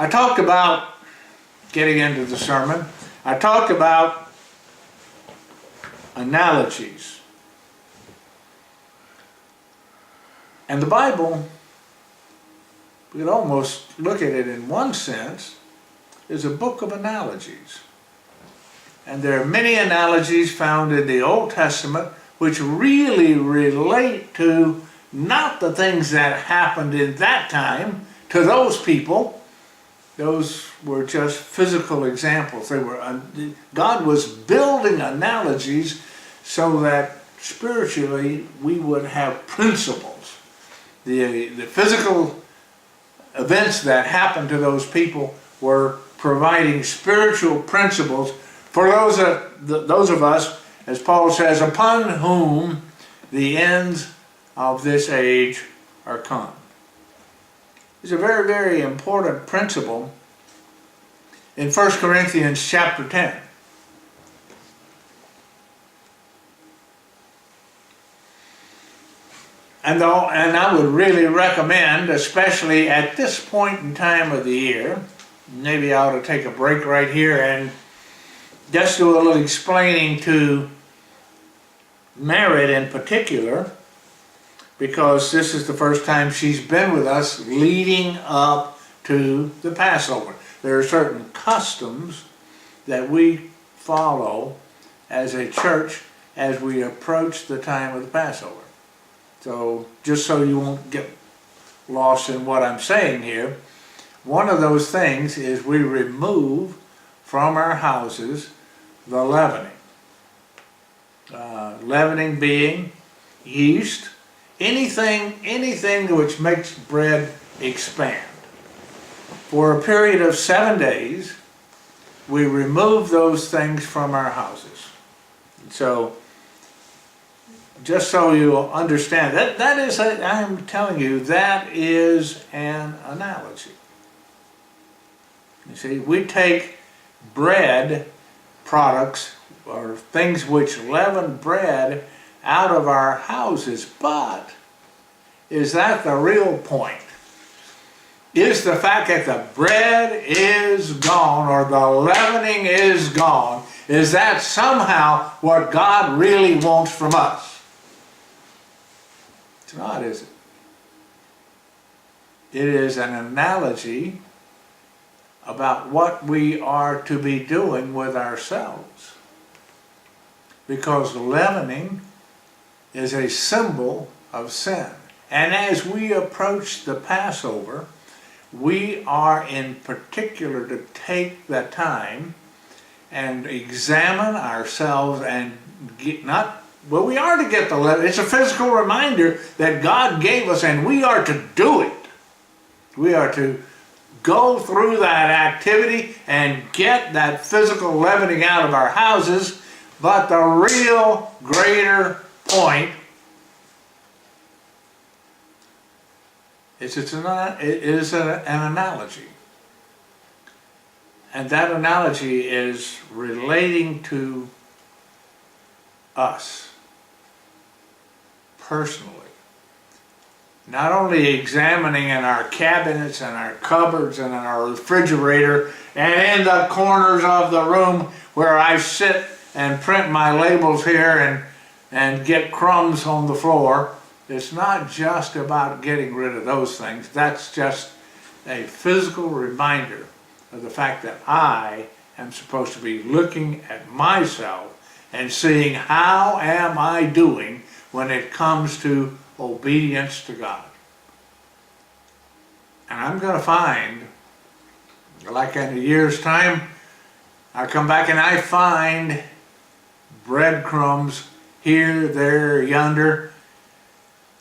I talked about, getting into the sermon, I talked about analogies. And the Bible, we could almost look at it in one sense, is a book of analogies. And there are many analogies found in the Old Testament which really relate to not the things that happened in that time to those people. Those were just physical examples. God was building analogies so that spiritually we would have principles. The physical events that happened to those people were providing spiritual principles for those of us, as Paul says, upon whom the ends of this age are come. It's a very, very important principle in 1 Corinthians chapter 10. And I would really recommend, especially at this point in time of the year, maybe I ought to take a break right here and just do a little explaining to Merritt in particular, because this is the first time she's been with us leading up to the Passover. There are certain customs that we follow as a church as we approach the time of the Passover. So just so you won't get lost in what I'm saying here, one of those things is we remove from our houses the leavening. Leavening being yeast, anything which makes bread expand. For a period of 7 days, we remove those things from our houses. So, just so you understand, I'm telling you, that is an analogy. You see, we take bread products or things which leaven bread out of our houses, but is that the real point? Is the fact that the bread is gone or the leavening is gone, is that somehow what God really wants from us? It's not, is it? It is an analogy about what we are to be doing with ourselves. Because leavening is a symbol of sin. And as we approach the Passover, we are in particular to take the time and examine ourselves and we are to get the leaven. It's a physical reminder that God gave us, and we are to do it. We are to go through that activity and get that physical leavening out of our houses, but the real greater point is it is an analogy. And that analogy is relating to us personally. Not only examining in our cabinets and our cupboards and in our refrigerator and in the corners of the room where I sit and print my labels here and get crumbs on the floor. It's not just about getting rid of those things. That's just a physical reminder of the fact that I am supposed to be looking at myself and seeing how am I doing when it comes to obedience to God. And I'm going to find, like in a year's time, I come back and I find breadcrumbs here, there, yonder,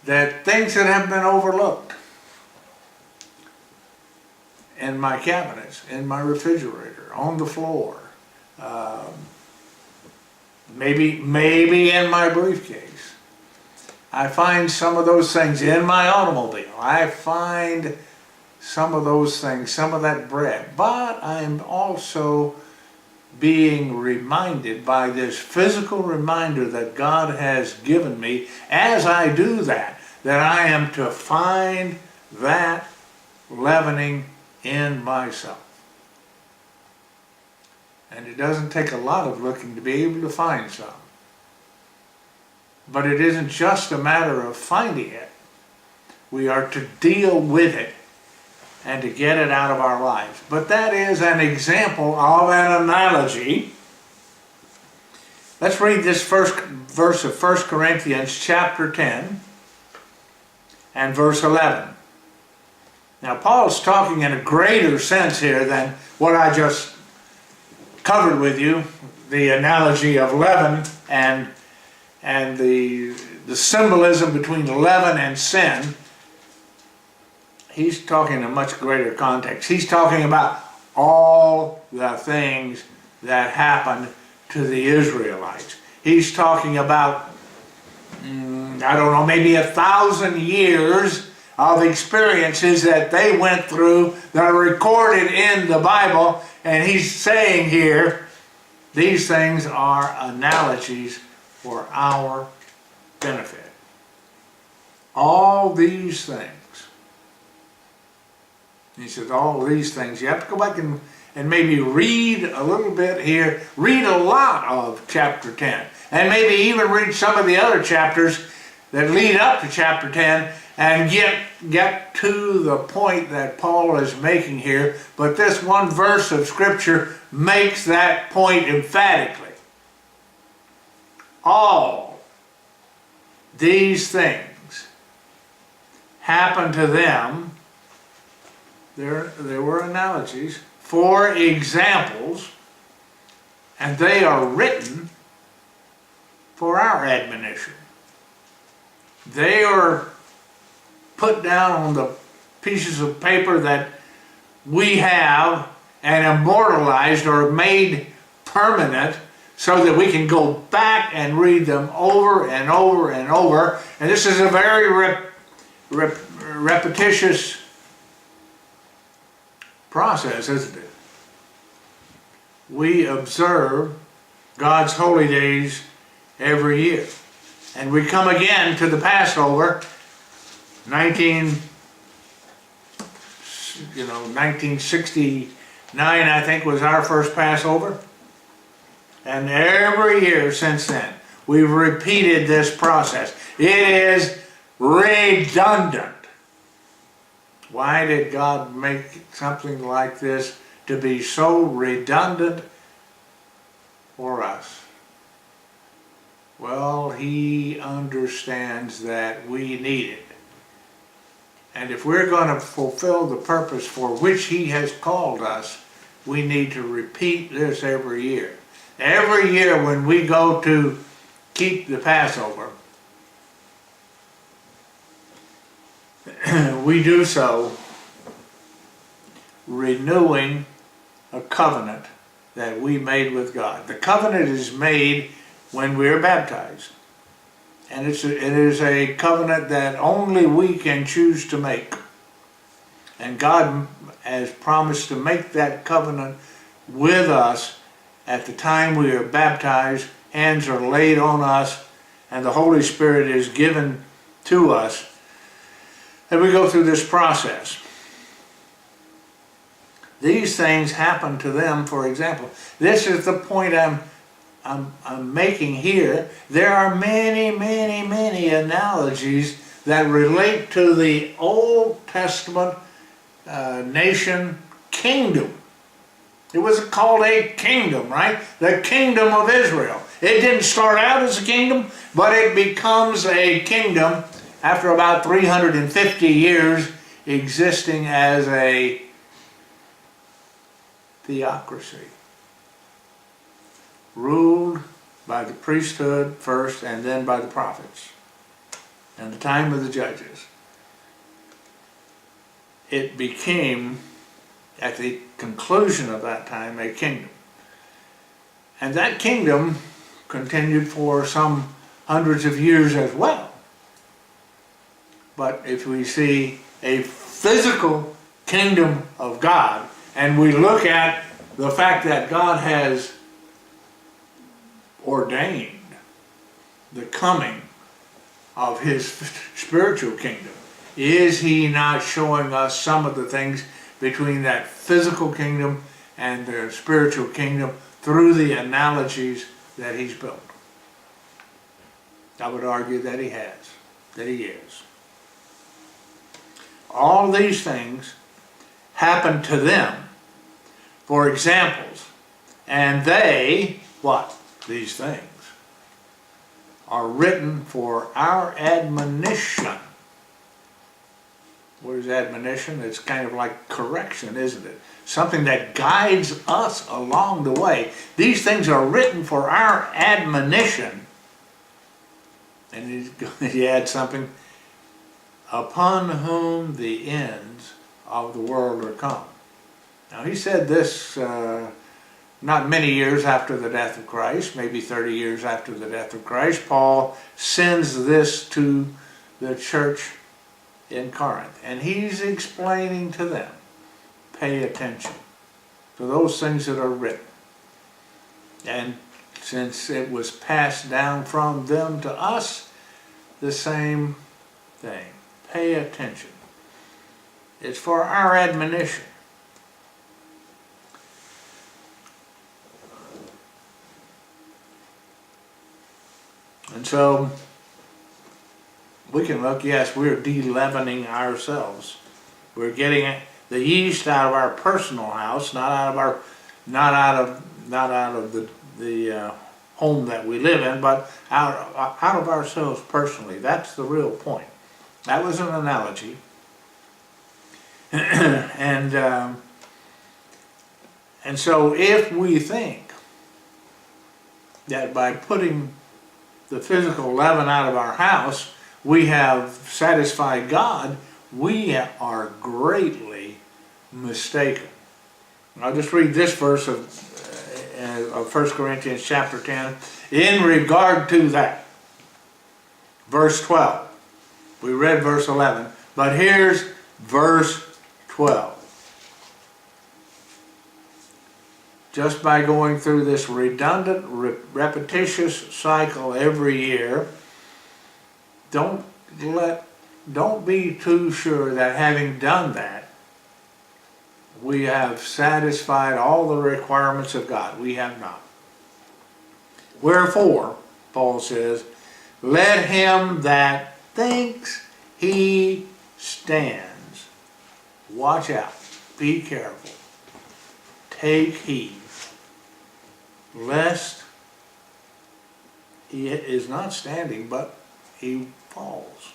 that things that have been overlooked in my cabinets, in my refrigerator, on the floor, maybe in my briefcase. I find some of those things in my automobile. I find some of those things, some of that bread. But I'm also being reminded by this physical reminder that God has given me as I do that I am to find that leavening in myself. And it doesn't take a lot of looking to be able to find some. But it isn't just a matter of finding it. We are to deal with it and to get it out of our lives. But that is an example of an analogy. Let's read this first verse of 1 Corinthians chapter 10 and verse 11. Now Paul's talking in a greater sense here than what I just covered with you, the analogy of leaven and the symbolism between leaven and sin. He's talking in a much greater context. He's talking about all the things that happened to the Israelites. He's talking about, I don't know, maybe 1,000 years of experiences that they went through that are recorded in the Bible. And he's saying here, these things are analogies for our benefit. All these things. He says, all these things. You have to go back and maybe read a little bit here. Read a lot of chapter 10. And maybe even read some of the other chapters that lead up to chapter 10 and get to the point that Paul is making here. But this one verse of Scripture makes that point emphatically. All these things happened to them. There were analogies for examples, and they are written for our admonition. They are put down on the pieces of paper that we have and immortalized or made permanent so that we can go back and read them over and over and over. And this is a very repetitious process, isn't it? We observe God's holy days every year. And we come again to the Passover. 1969, I think, was our first Passover. And every year since then, we've repeated this process. It is redundant. Why did God make something like this to be so redundant for us? Well, He understands that we need it. And if we're going to fulfill the purpose for which He has called us, we need to repeat this every year. Every year when we go to keep the Passover, we do so renewing a covenant that we made with God. The covenant is made when we are baptized. And it is a covenant that only we can choose to make. And God has promised to make that covenant with us at the time we are baptized. Hands are laid on us and the Holy Spirit is given to us. And we go through this process. These things happen to them, for example. This is the point I'm making here. There are many, many, many analogies that relate to the Old Testament nation kingdom. It was called a kingdom, right? The kingdom of Israel. It didn't start out as a kingdom, but it becomes a kingdom after about 350 years existing as a theocracy. Ruled by the priesthood first and then by the prophets. And the time of the judges. It became, at the conclusion of that time, a kingdom. And that kingdom continued for some hundreds of years as well. But if we see a physical kingdom of God, and we look at the fact that God has ordained the coming of His spiritual kingdom, is He not showing us some of the things between that physical kingdom and the spiritual kingdom through the analogies that he's built. I would argue that he has, that he is. All these things happen to them for examples, and they, what? These things are written for our admonition. What is admonition? It's kind of like correction, isn't it? Something that guides us along the way. These things are written for our admonition. And he adds something, upon whom the ends of the world are come. Now he said this not many years after the death of Christ, maybe 30 years after the death of Christ. Paul sends this to the church in Corinth, and he's explaining to them, pay attention to those things that are written. And since it was passed down from them to us, the same thing. Pay attention. It's for our admonition. And so we can look, yes, we're de-leavening ourselves. We're getting the yeast out of our personal house, not out of the home that we live in, but out of ourselves personally. That's the real point. That was an analogy. And so if we think that by putting the physical leaven out of our house, we have satisfied God, we are greatly mistaken. I'll just read this verse of 1 Corinthians chapter 10 in regard to that. Verse 12. We read verse 11, but here's verse 12. Just by going through this redundant, repetitious cycle every year, don't be too sure that having done that, we have satisfied all the requirements of God. We have not. Wherefore, Paul says, let him that thinks he stands. Watch out. Be careful. Take heed, lest he is not standing, but he falls.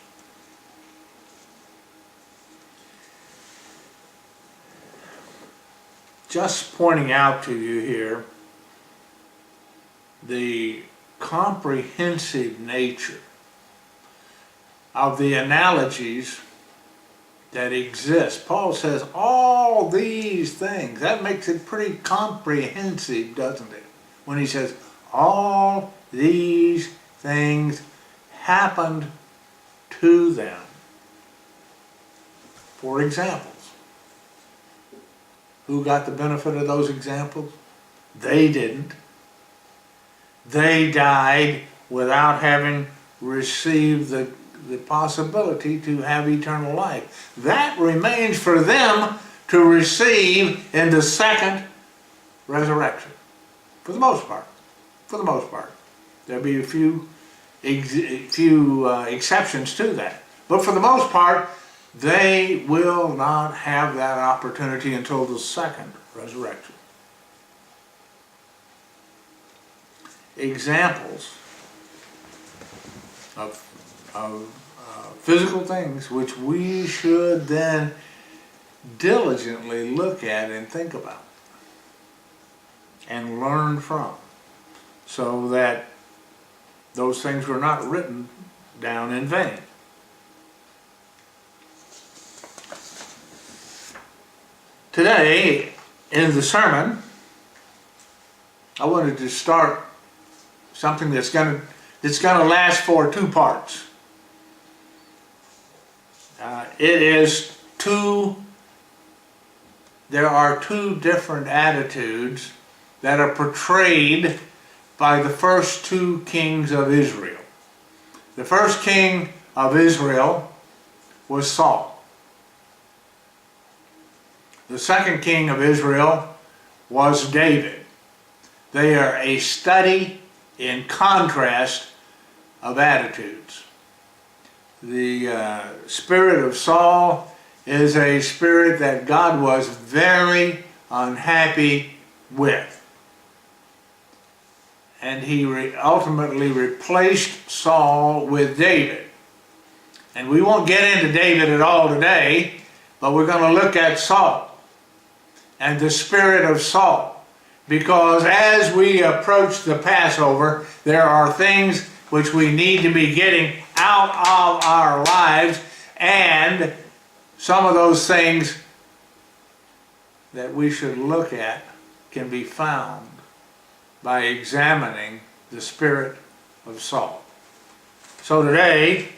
Just pointing out to you here the comprehensive nature of the analogies that exist. Paul says all these things. That makes it pretty comprehensive, doesn't it? When he says all these things happened to them. For examples. Who got the benefit of those examples? They didn't. They died without having received the possibility to have eternal life. That remains for them to receive in the second resurrection. For the most part. For the most part. There'll be a few exceptions to that. But for the most part, they will not have that opportunity until the second resurrection. Examples of physical things which we should then diligently look at and think about and learn from, so that those things were not written down in vain. Today, in the sermon, I wanted to start something that's going to last for 2 parts. There are 2 different attitudes that are portrayed by the first 2 kings of Israel. The first king of Israel was Saul. The second king of Israel was David. They are a study in contrast of attitudes. The spirit of Saul is a spirit that God was very unhappy with. And he ultimately replaced Saul with David. And we won't get into David at all today, but we're going to look at Saul and the spirit of Saul. Because as we approach the Passover, there are things which we need to be getting out of our lives, and some of those things that we should look at can be found by examining the spirit of Saul. So today,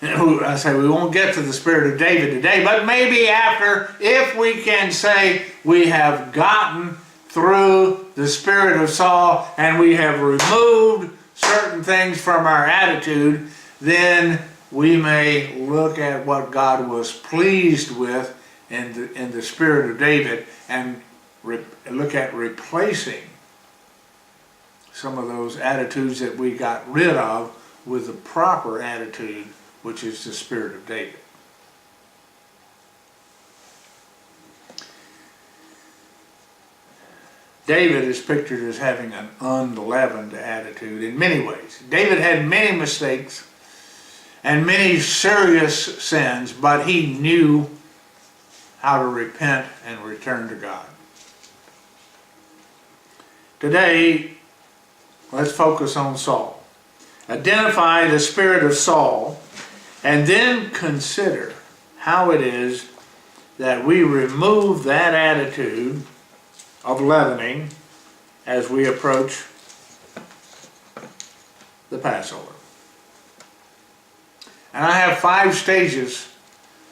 I say we won't get to the spirit of David today, but maybe after, if we can say we have gotten through the spirit of Saul and we have removed certain things from our attitude, then we may look at what God was pleased with in the spirit of David and look at replacing some of those attitudes that we got rid of with the proper attitude, which is the spirit of David. David is pictured as having an unleavened attitude in many ways. David had many mistakes and many serious sins, but he knew how to repent and return to God. Today, let's focus on Saul. Identify the spirit of Saul, and then consider how it is that we remove that attitude of leavening as we approach the Passover. And I have 5 stages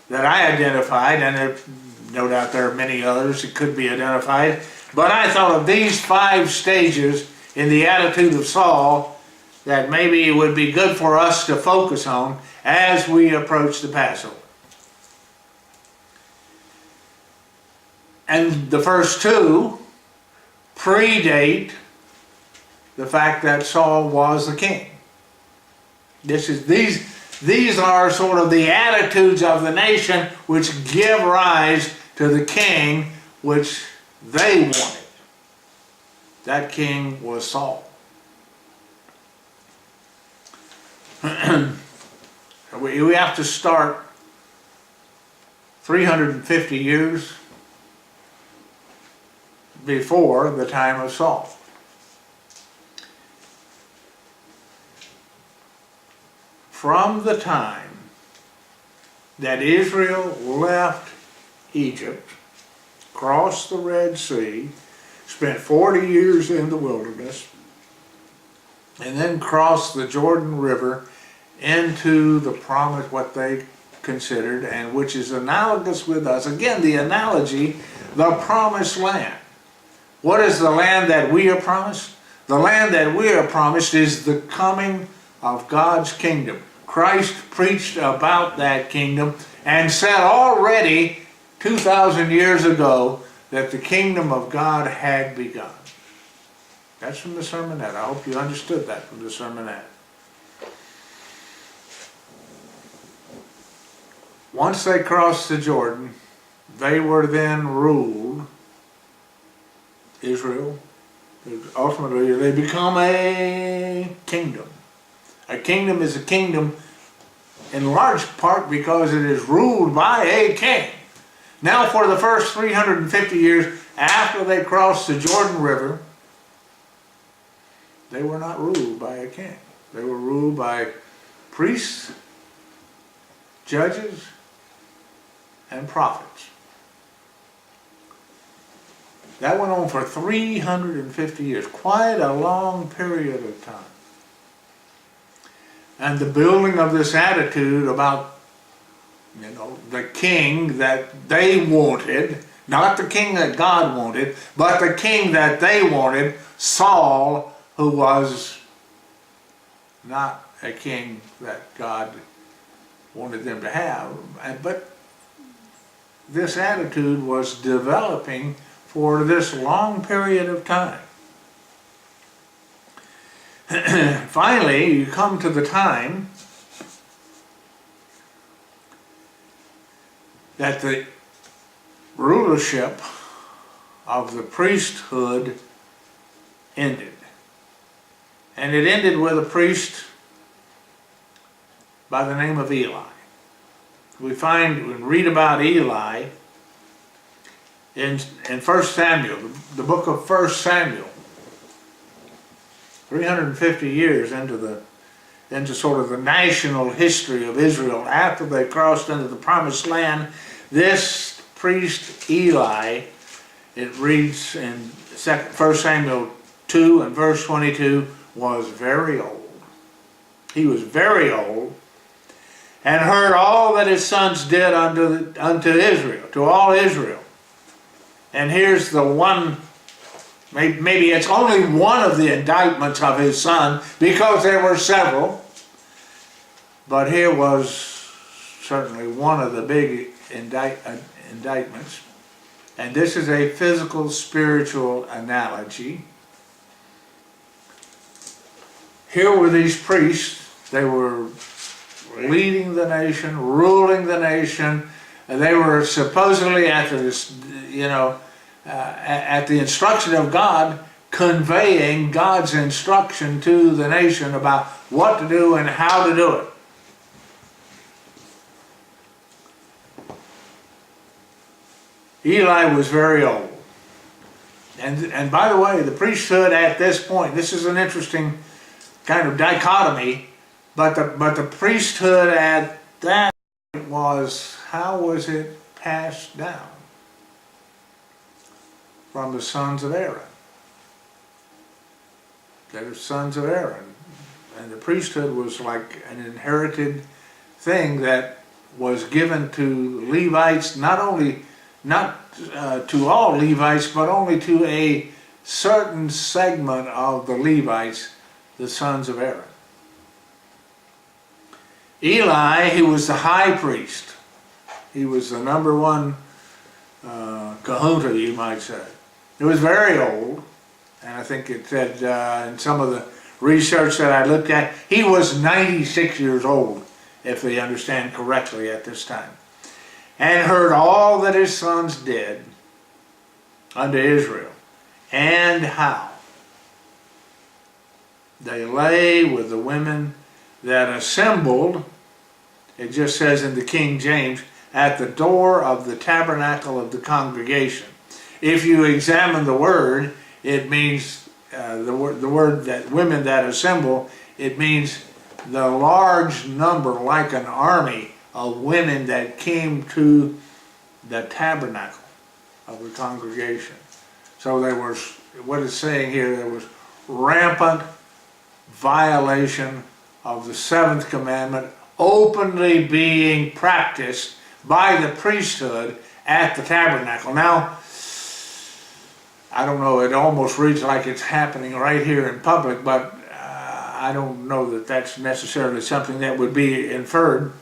that I identified, and no doubt there are many others that could be identified, but I thought of these 5 stages in the attitude of Saul that maybe it would be good for us to focus on as we approach the Passover. And the first 2 predate the fact that Saul was the king. These are sort of the attitudes of the nation which give rise to the king which they wanted. That king was Saul. We have to start 350 years before the time of Saul. From the time that Israel left Egypt, crossed the Red Sea, spent 40 years in the wilderness, and then crossed the Jordan River into the promise, what they considered, and which is analogous with us. Again, the analogy, the promised land. What is the land that we are promised? The land that we are promised is the coming of God's kingdom. Christ preached about that kingdom and said already 2,000 years ago that the kingdom of God had begun. That's from the sermonette. I hope you understood that from the sermonette. Once they crossed the Jordan, they were then ruled, Israel, ultimately they become a kingdom. A kingdom is a kingdom in large part because it is ruled by a king. Now for the first 350 years after they crossed the Jordan River, they were not ruled by a king. They were ruled by priests, judges, and prophets. That went on for 350 years, quite a long period of time. And the building of this attitude about, the king that they wanted, not the king that God wanted, but the king that they wanted, Saul, who was not a king that God wanted them to have. But this attitude was developing for this long period of time. Finally, you come to the time that the rulership of the priesthood ended. And it ended with a priest by the name of Eli. We read about Eli in 1 Samuel, the book of 1 Samuel, 350 years into sort of the national history of Israel after they crossed into the promised land. This priest Eli, it reads in 1 Samuel 2 and verse 22, was very old. He was very old, and heard all that his sons did unto Israel, to all Israel. And here's the one, maybe it's only one of the indictments of his son, because there were several, but here was certainly one of the big indictments. And this is a physical, spiritual analogy. Here were these priests. They were leading the nation, ruling the nation. They were supposedly at the instruction of God, conveying God's instruction to the nation about what to do and how to do it. Eli was very old. And by the way, the priesthood at this point, this is an interesting kind of dichotomy, but the priesthood at that point was, how was it passed down? From the sons of Aaron. They were sons of Aaron. And the priesthood was like an inherited thing that was given to Levites, not to all Levites, but only to a certain segment of the Levites, the sons of Aaron. Eli, he was the high priest. He was the number one kahuna, you might say. He was very old, and I think it said in some of the research that I looked at, he was 96 years old, if we understand correctly at this time. And heard all that his sons did unto Israel, and how they lay with the women that assembled, it just says in the King James, at the door of the tabernacle of the congregation. If you examine the word, it means, the word that women that assemble, it means the large number, like an army of women that came to the tabernacle of the congregation. So there was, what it's saying here, there was rampant violation of the seventh commandment openly being practiced by the priesthood at the tabernacle. Now, I don't know, it almost reads like it's happening right here in public, but I don't know that that's necessarily something that would be inferred.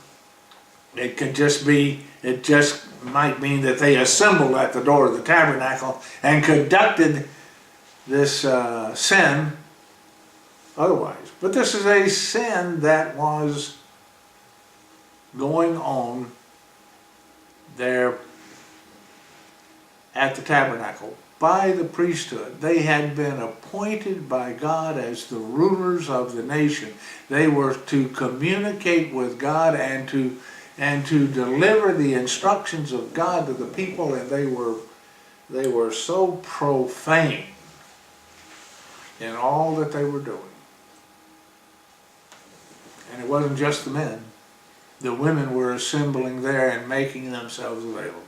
It could just be, it just might mean that they assembled at the door of the tabernacle and conducted this sin otherwise. But this is a sin that was going on there at the tabernacle by the priesthood. They had been appointed by God as the rulers of the nation. They were to communicate with God and to deliver the instructions of God to the people, and they were so profane in all that they were doing. And it wasn't just the men. The women were assembling there and making themselves available.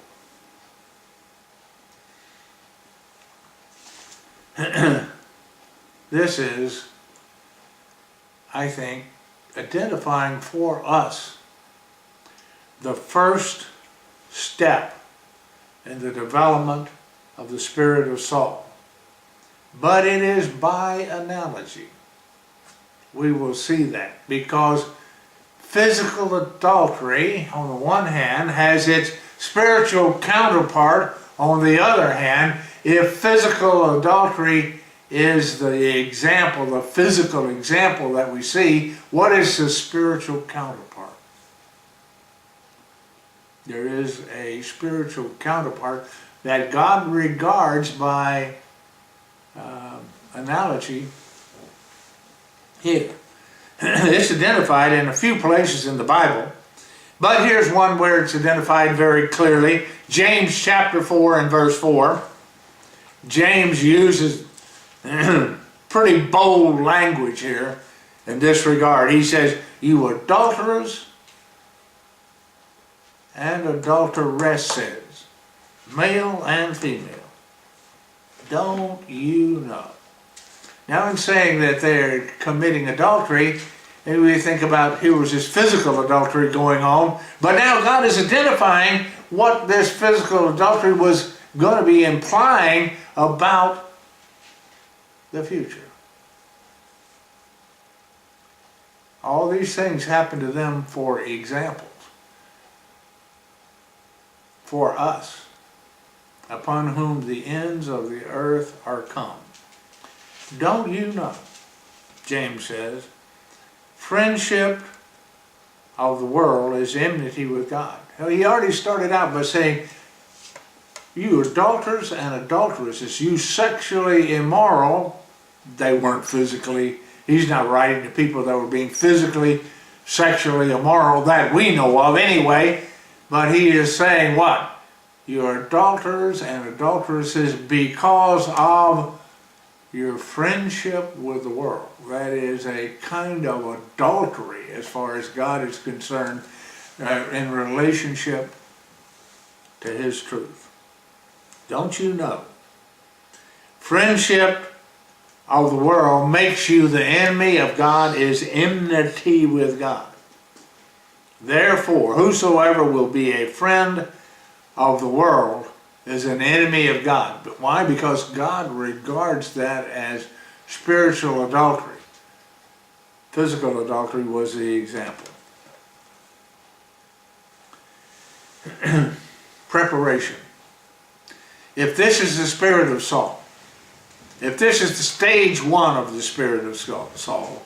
This is, I think, identifying for us the first step in the development of the spirit of Saul. But it is by analogy. We will see that, because physical adultery, on the one hand, has its spiritual counterpart, on the other hand, if physical adultery is the example, the physical example that we see, what is the spiritual counterpart? There is a spiritual counterpart that God regards by analogy here. It's identified in a few places in the Bible, but here's one where it's identified very clearly. James chapter 4 and verse 4. James uses pretty bold language here in this regard. He says, "You adulterers and adulteresses, male and female, don't you know?" Now, in saying that they're committing adultery, maybe we think about here was this physical adultery going on, but now God is identifying what this physical adultery was going to be implying about the future. All these things happen to them for examples, for us, upon whom the ends of the earth are come. Don't you know, James says, friendship of the world is enmity with God. Now, he already started out by saying, you adulterers and adulteresses, you sexually immoral. They weren't physically, he's not writing to people that were being physically, sexually immoral, that we know of anyway, but he is saying what? You are adulterers and adulteresses because of your friendship with the world. That is a kind of adultery as far as God is concerned in relationship to his truth. Don't you know? Friendship of the world makes you the enemy of God, is enmity with God. Therefore, whosoever will be a friend of the world is an enemy of God. But why? Because God regards that as spiritual adultery. Physical adultery was the example. Preparation. If this is the spirit of Saul, if this is the stage one of the spirit of Saul,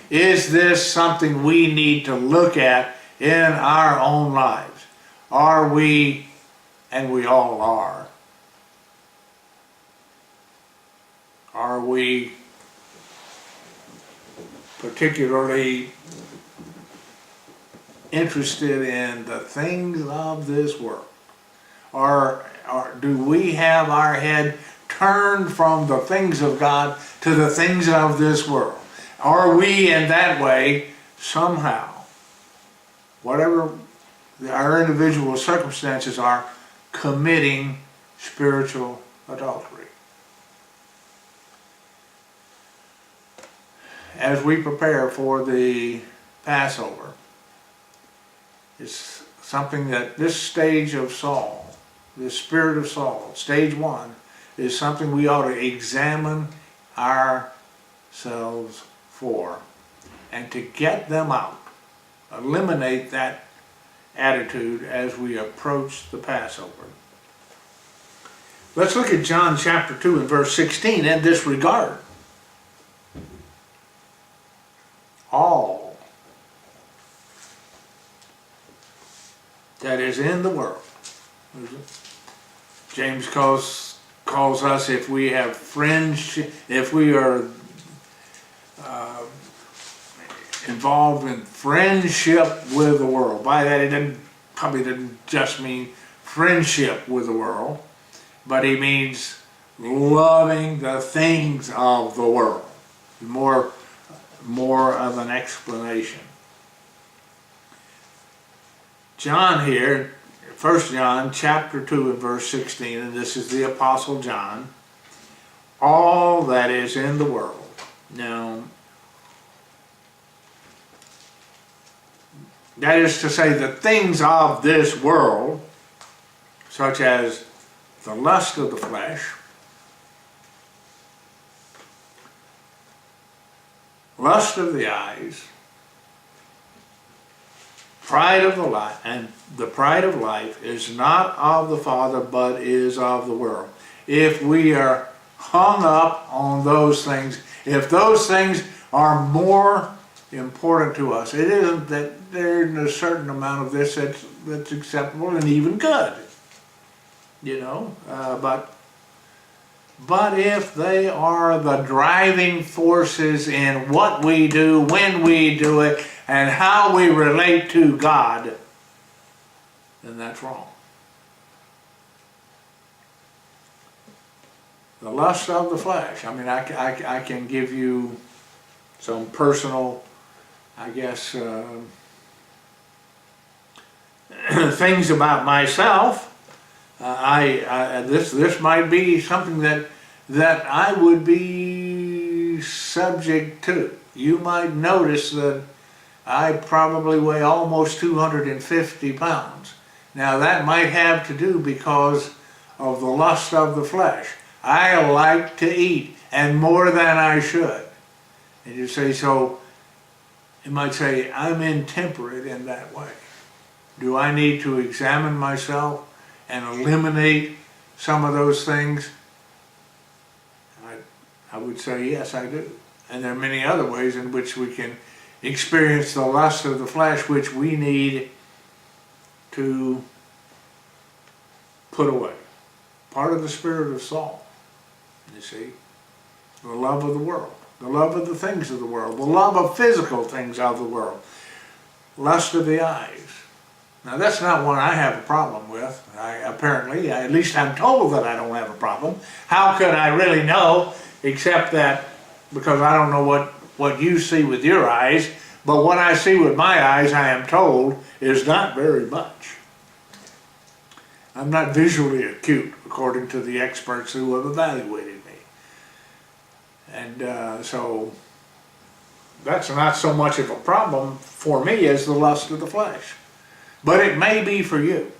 is this something we need to look at in our own lives? Are we, and we all are we particularly interested in the things of this world? Or do we have our head turned from the things of God to the things of this world? Are we in that way somehow, whatever our individual circumstances are, committing spiritual adultery? As we prepare for the Passover, it's something that this stage of Saul, the spirit of Saul, stage one, is something we ought to examine ourselves for, and to get them out, eliminate that attitude as we approach the Passover. Let's look at John chapter 2 and verse 16 in this regard. All that is in the world. James calls us, if we have friendship, if we are involved in friendship with the world. By that, it probably didn't just mean friendship with the world, but he means loving the things of the world. More of an explanation. John here, 1 John chapter 2 and verse 16, and this is the Apostle John, all that is in the world. Now, that is to say, the things of this world, such as the lust of the flesh, lust of the eyes, pride of the life, and the pride of life is not of the Father, but is of the world. If we are hung up on those things, if those things are more important to us, it isn't that there's a certain amount of this that's acceptable and even good, you know, but if they are the driving forces in what we do, when we do it, and how we relate to God, then that's wrong. The lust of the flesh. I mean, I can give you some personal, I guess, things about myself. This might be something that I would be subject to. You might notice that I probably weigh almost 250 pounds. Now that might have to do because of the lust of the flesh. I like to eat, and more than I should. And you say, so you might say, I'm intemperate in that way. Do I need to examine myself and eliminate some of those things? I would say yes, I do. And there are many other ways in which we can experience the lust of the flesh, which we need to put away. Part of the spirit of Saul, you see, the love of the world, the love of the things of the world, the love of physical things of the world, lust of the eyes. Now that's not one I have a problem with. Apparently, at least I'm told that I don't have a problem. How could I really know, except that because I don't know what you see with your eyes, but what I see with my eyes, I am told, is not very much. I'm not visually acute, according to the experts who have evaluated me. And so that's not so much of a problem for me as the lust of the flesh. But it may be for you.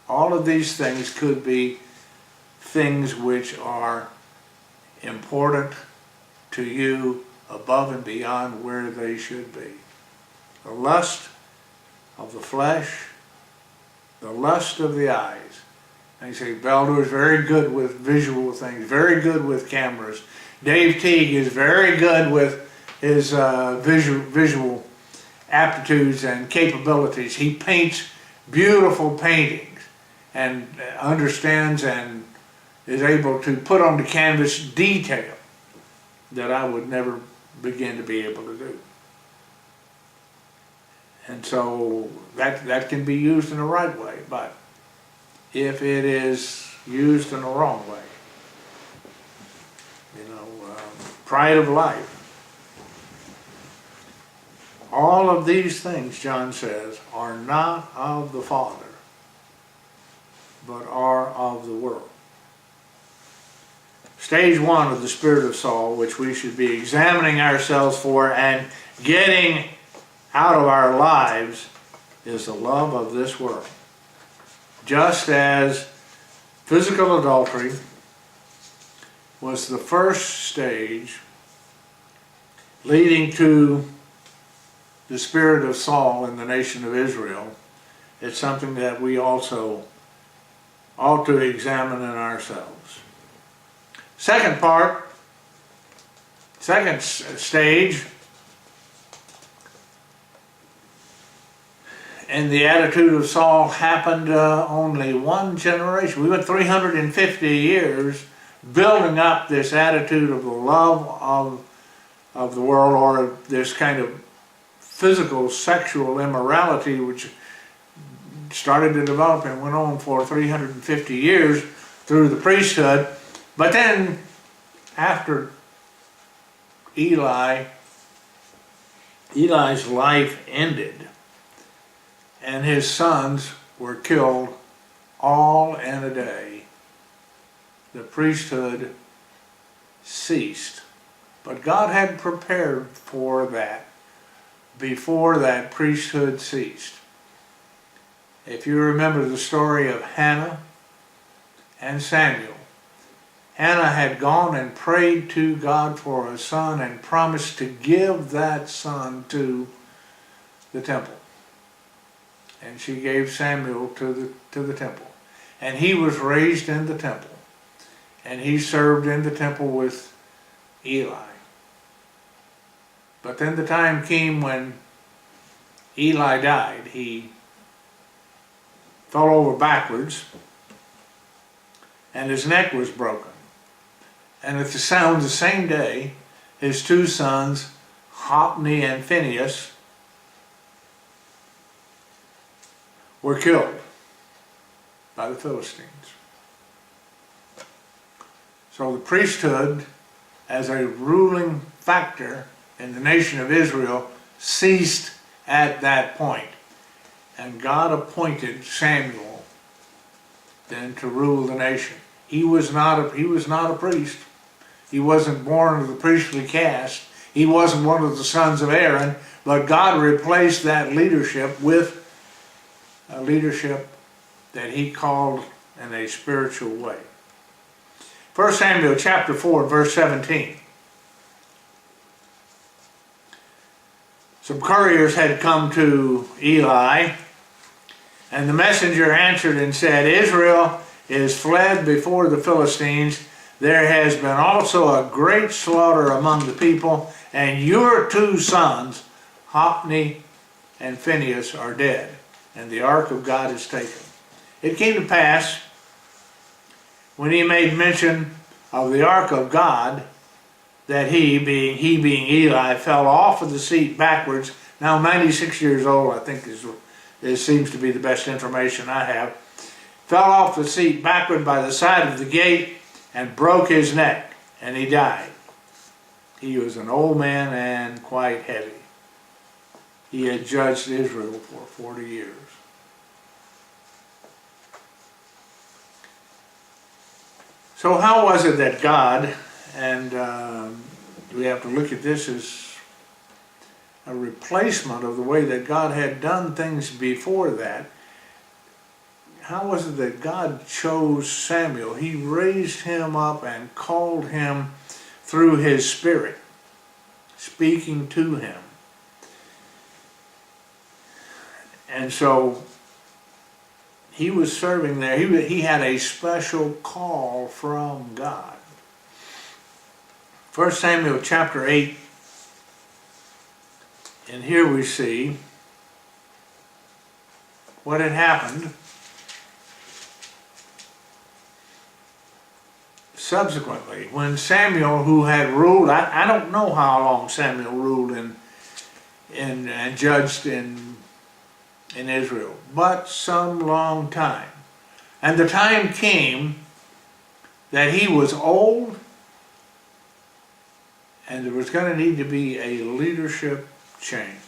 All of these things could be things which are important to you above and beyond where they should be. The lust of the flesh, the lust of the eyes. And you say, Baldur is very good with visual things, very good with cameras. Dave Teague is very good with his visual aptitudes and capabilities. He paints beautiful paintings and understands and is able to put on the canvas detail that I would never begin to be able to do. And so that can be used in the right way, but if it is used in the wrong way, pride of life, all of these things, John says, are not of the Father, but are of the world. Stage one of the spirit of Saul, which we should be examining ourselves for and getting out of our lives, is the love of this world. Just as physical adultery was the first stage leading to the spirit of Saul in the nation of Israel, it's something that we also ought to examine in ourselves. Second stage, and the attitude of Saul happened only one generation. We went 350 years building up this attitude of the love of the world, or this kind of physical sexual immorality which started to develop and went on for 350 years through the priesthood. But then after Eli's life ended and his sons were killed all in a day, the priesthood ceased. But God had prepared for that before that priesthood ceased. If you remember the story of Hannah and Samuel, Hannah had gone and prayed to God for a son and promised to give that son to the temple. and she gave Samuel to the temple. And he was raised in the temple, and he served in the temple with Eli. But then the time came when Eli died. He fell over backwards, and his neck was broken. And at the same day, his two sons, Hophni and Phinehas, were killed by the Philistines. So the priesthood, as a ruling factor in the nation of Israel, ceased at that point. And God appointed Samuel then to rule the nation. He was not a priest. He wasn't born of the priestly caste. He wasn't one of the sons of Aaron, but God replaced that leadership with a leadership that he called in a spiritual way. 1 Samuel chapter 4, verse 17. Some couriers had come to Eli, and the messenger answered and said, Israel is fled before the Philistines. There has been also a great slaughter among the people, and your two sons, Hophni and Phinehas, are dead, and the ark of God is taken. It came to pass, when he made mention of the ark of God, that he being Eli, fell off of the seat backwards. Now 96 years old, I think this seems to be the best information I have. Fell off the seat backward by the side of the gate and broke his neck, and he died. He was an old man and quite heavy. He had judged Israel for 40 years. So how was it that God, and we have to look at this as a replacement of the way that God had done things before that. How was it that God chose Samuel? He raised him up and called him through his Spirit, speaking to him. And so he was serving there. He had a special call from God. 1 Samuel chapter 8, and here we see what had happened subsequently, when Samuel, who had ruled, I don't know how long Samuel ruled and judged in Israel, but some long time. And the time came that he was old, and there was going to need to be a leadership change.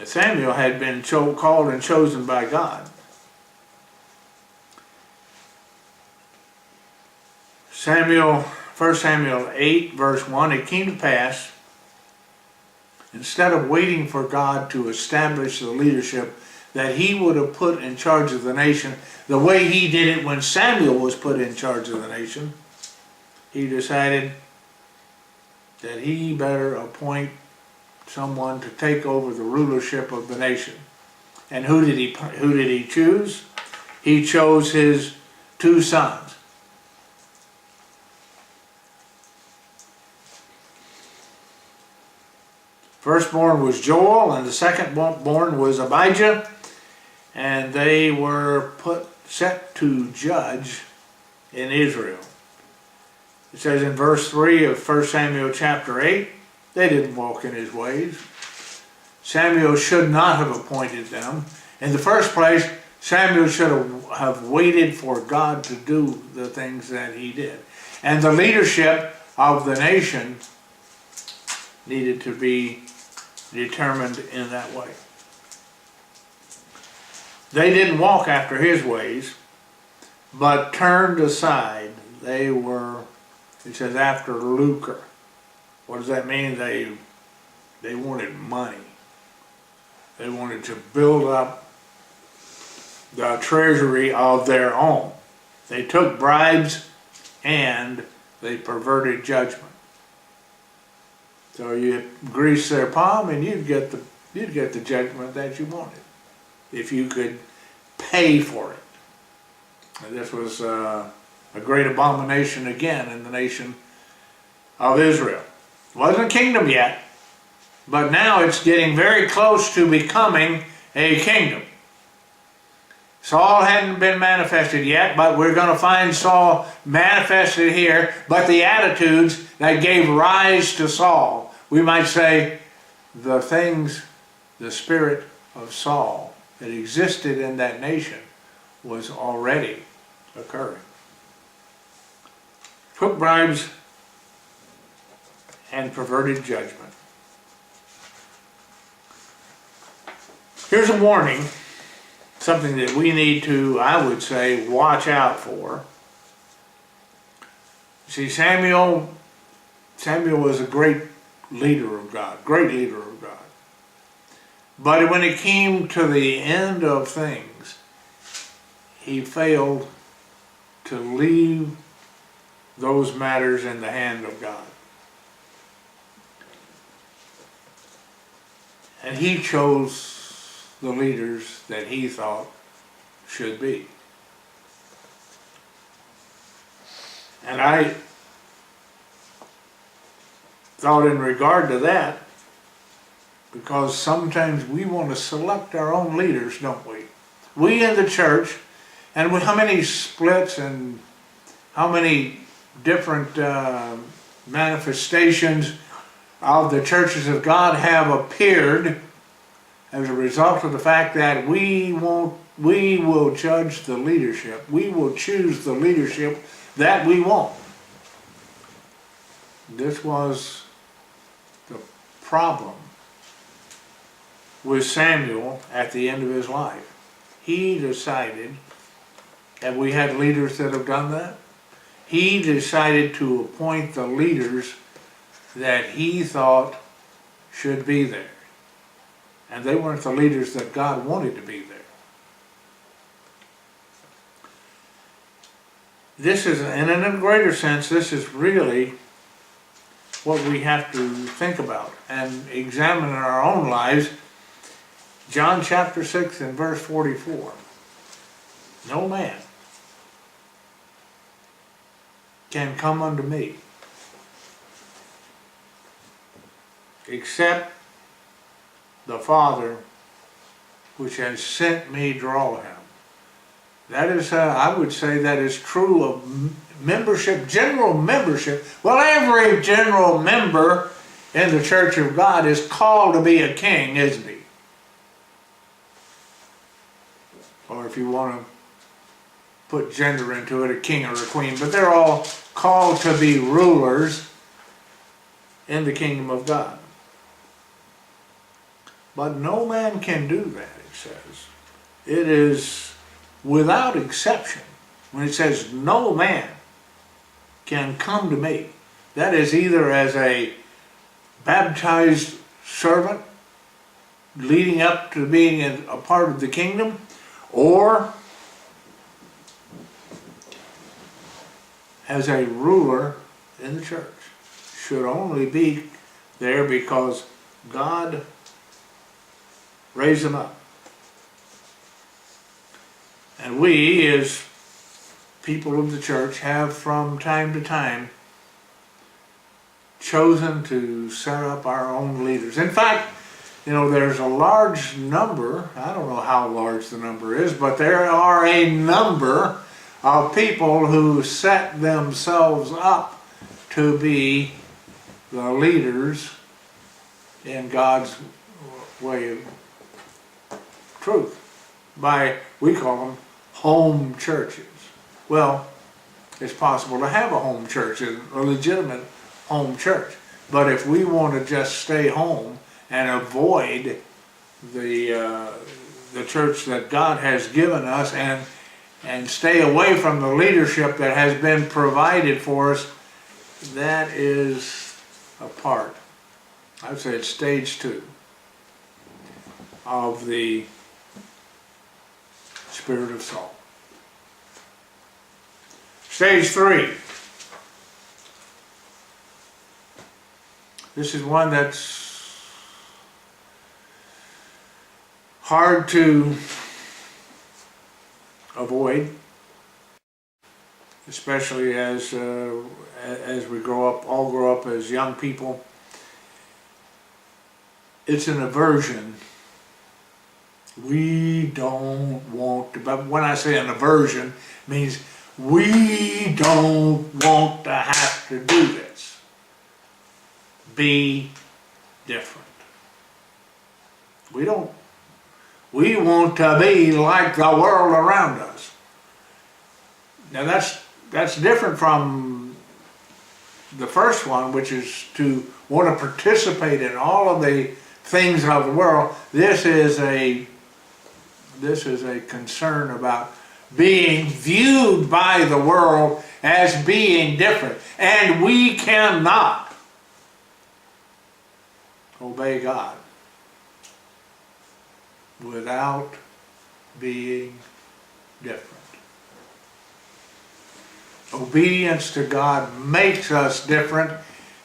Samuel had been called and chosen by God. 1 Samuel 8, verse 1, it came to pass, instead of waiting for God to establish the leadership that he would have put in charge of the nation, the way he did it when Samuel was put in charge of the nation, he decided that he better appoint someone to take over the rulership of the nation. And who did he choose? He chose his two sons. Firstborn was Joel, and the secondborn was Abijah, and they were set to judge in Israel. It says in verse 3 of 1 Samuel chapter 8, they didn't walk in his ways. Samuel should not have appointed them. In the first place, Samuel should have waited for God to do the things that he did. And the leadership of the nation needed to be determined in that way. They didn't walk after his ways, but turned aside. They were, it says, after lucre. What does that mean? They wanted money. They wanted to build up the treasury of their own. They took bribes and they perverted judgment. So you grease their palm and you'd get the judgment that you wanted, if you could pay for it. And this was a great abomination again in the nation of Israel. It wasn't a kingdom yet, but now it's getting very close to becoming a kingdom. Saul hadn't been manifested yet, but we're going to find Saul manifested here. But the attitudes that gave rise to Saul, we might say the things, the spirit of Saul that existed in that nation was already occurring. Took bribes and perverted judgment. Here's a warning, something that we need to, I would say, watch out for. See, Samuel was a great leader of God, great leader of God. But when it came to the end of things, he failed to leave those matters in the hand of God. And he chose the leaders that he thought should be. And I thought in regard to that, because sometimes we want to select our own leaders, don't we? We in the church, and how many splits and how many different manifestations of the churches of God have appeared as a result of the fact that we will judge the leadership. We will choose the leadership that we want. This was the problem with Samuel at the end of his life. He decided, and we had leaders that have done that, he decided to appoint the leaders that he thought should be there. And they weren't the leaders that God wanted to be there. This is, and in a greater sense, this is really what we have to think about and examine in our own lives. John chapter 6 and verse 44. No man can come unto me except the Father which has sent me draw him. That is, I would say that is true of membership, general membership. Well, every general member in the Church of God is called to be a king, isn't he? Or if you want to put gender into it, a king or a queen, but they're all called to be rulers in the kingdom of God. But no man can do that, it says. It is without exception. When it says no man can come to me, that is either as a baptized servant leading up to being a part of the kingdom, or as a ruler in the church. Should only be there because God raised him up. And we, as people of the church, have from time to time chosen to set up our own leaders. In fact, you know, there's a large number, I don't know how large the number is, but there are a number of people who set themselves up to be the leaders in God's way of truth. We call them home churches. Well, it's possible to have a home church, a legitimate home church. But if we want to just stay home and avoid the church that God has given us and stay away from the leadership that has been provided for us, that is a part, I would say it's stage 2 of the spirit of Saul. Stage 3. This is one that's hard to avoid, especially as we all grow up as young people. It's an aversion. We don't want to, but when I say an aversion, it means we don't want to have to do this. Be different. We want to be like the world around us. Now that's different from the first one, which is to want to participate in all of the things of the world. This is a concern about being viewed by the world as being different. And we cannot obey God without being different. Obedience to God makes us different,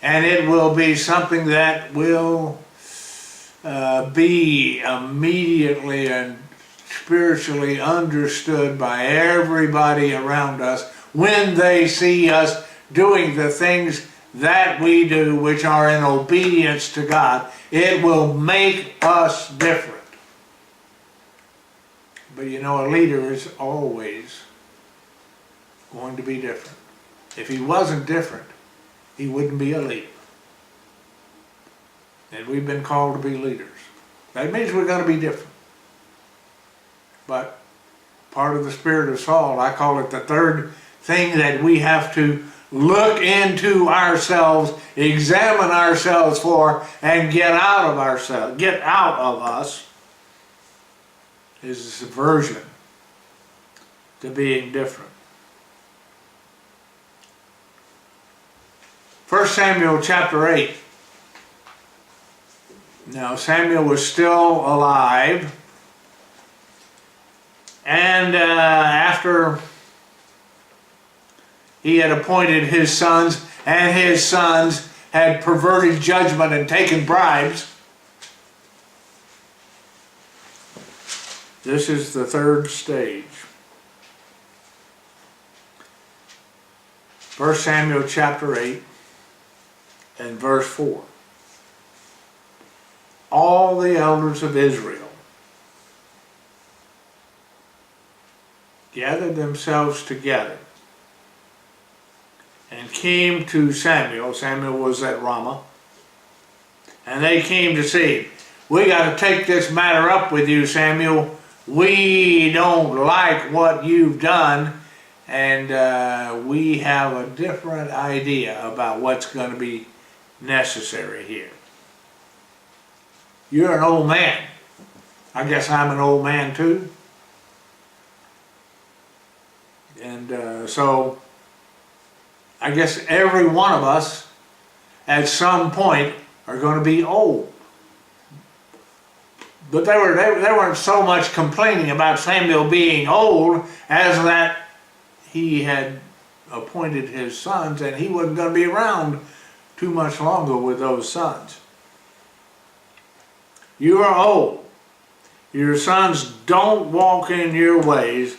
and it will be something that will be immediately and spiritually understood by everybody around us when they see us doing the things that we do, which are in obedience to God. It will make us different. But you know, a leader is always going to be different. If he wasn't different, he wouldn't be a leader. And we've been called to be leaders. That means we're going to be different. But part of the spirit of Saul, I call it the third thing that we have to look into ourselves, examine ourselves for, and get out of us, is this aversion to being different. 1 Samuel chapter 8. Now Samuel was still alive, and after he had appointed his sons, and his sons had perverted judgment and taken bribes. This is the third stage. 1 Samuel chapter 8 and verse 4. All the elders of Israel gathered themselves together and came to Samuel. Samuel was at Ramah. And they came to see him. We got to take this matter up with you, Samuel. We don't like what you've done, and we have a different idea about what's going to be necessary here. You're an old man. I guess I'm an old man too. And so I guess every one of us at some point are going to be old. But they weren't so much complaining about Samuel being old as that he had appointed his sons and he wasn't going to be around too much longer with those sons. You are old. Your sons don't walk in your ways.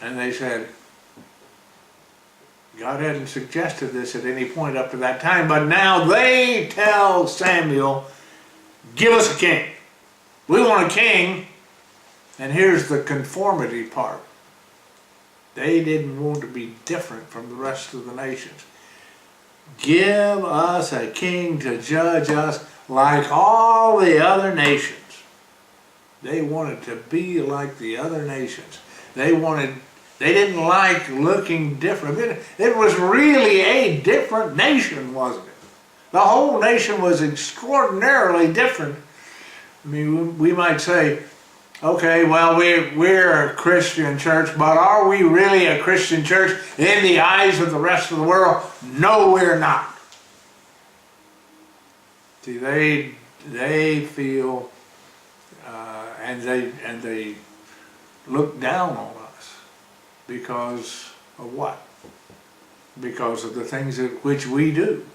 And they said, God hadn't suggested this at any point up to that time, but now they tell Samuel, give us a king. We want a king. And here's the conformity part. They didn't want to be different from the rest of the nations. Give us a king to judge us like all the other nations. They wanted to be like the other nations. They didn't like looking different. It was really a different nation, wasn't it? The whole nation was extraordinarily different. I mean, we might say, okay, well, we're a Christian church, but are we really a Christian church in the eyes of the rest of the world? No, we're not. See, they feel and they look down on us because of what? Because of the things which we do.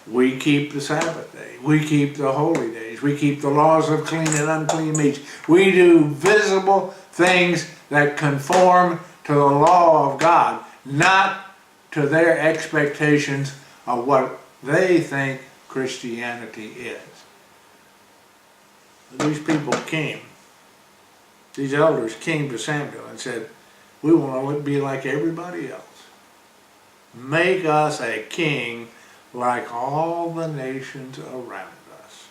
We keep the Sabbath day. We keep the holy days. We keep the laws of clean and unclean meats. We do visible things that conform to the law of God, not to their expectations of what they think Christianity is. These people came, these elders came to Samuel and said, we want to be like everybody else. Make us a king like all the nations around us.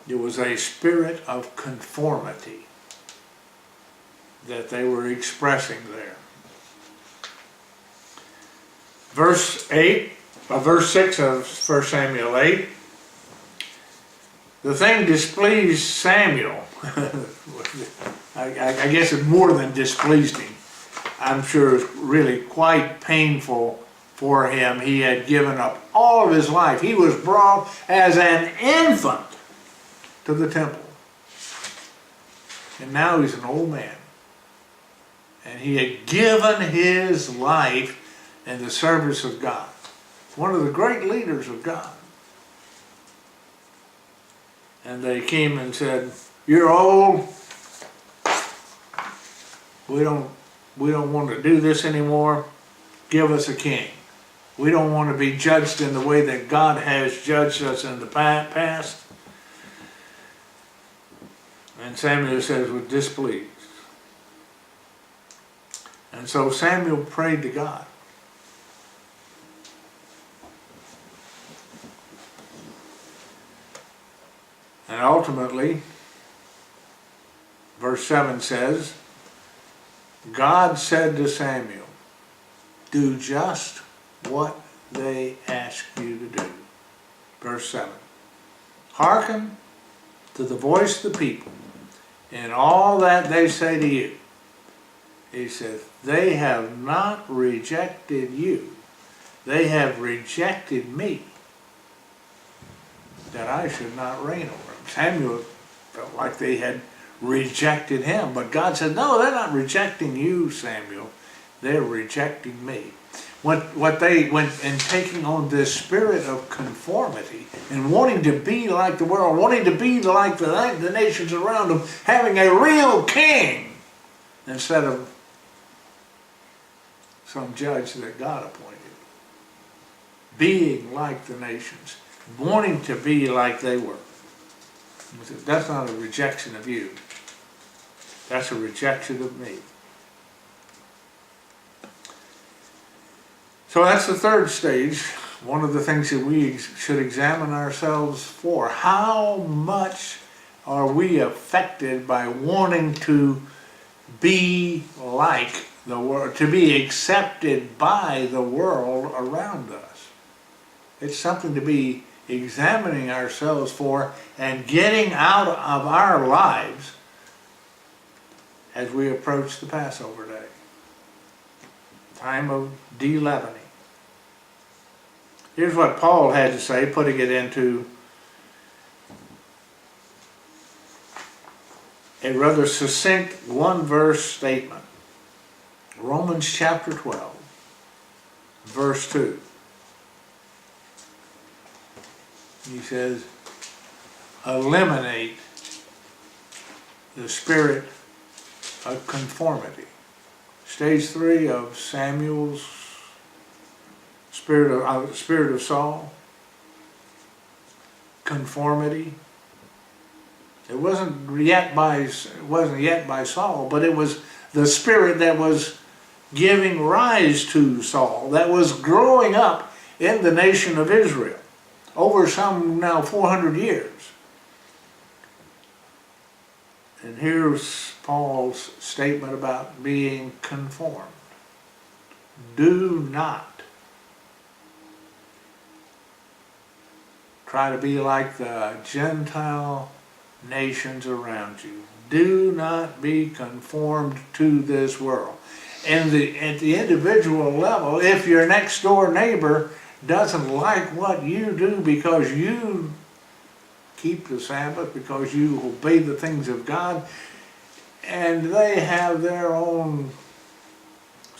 There was a spirit of conformity that they were expressing there. Verse 6 of 1 Samuel 8, the thing displeased Samuel. I guess it more than displeased him. I'm sure it's really quite painful for him. He had given up all of his life. He was brought as an infant to the temple. And now he's an old man. And he had given his life in the service of God. One of the great leaders of God. And they came and said, you're old. We don't want to do this anymore. Give us a king. We don't want to be judged in the way that God has judged us in the past. And Samuel says, was displeased. And so Samuel prayed to God. And ultimately, verse 7 says, God said to Samuel, do just what they ask you to do. Verse 7. Hearken to the voice of the people in all that they say to you. He says, they have not rejected you. They have rejected me, that I should not reign over them. Samuel felt like they had rejected him, but God said, no, they're not rejecting you, Samuel. They're rejecting me. What they went in taking on this spirit of conformity and wanting to be like the world, wanting to be like the nations around them, having a real king instead of some judge that God appointed. Being like the nations, wanting to be like they were. That's not a rejection of you. That's a rejection of me. So that's the third stage. One of the things that we should examine ourselves for. How much are we affected by wanting to be like the world, to be accepted by the world around us? It's something to be examining ourselves for and getting out of our lives as we approach the Passover day. Time of de-leavening. Here's what Paul had to say, putting it into a rather succinct one-verse statement. Romans chapter 12, verse 2. He says, eliminate the spirit of conformity. Stage 3 of Samuel's spirit of Saul. Conformity. It wasn't yet by Saul, but it was the spirit that was giving rise to Saul, that was growing up in the nation of Israel over some now 400 years. And here's Paul's statement about being conformed. Do not try to be like the Gentile nations around you. Do not be conformed to this world. And at the individual level, if your next door neighbor doesn't like what you do because you keep the Sabbath, because you obey the things of God, and they have their own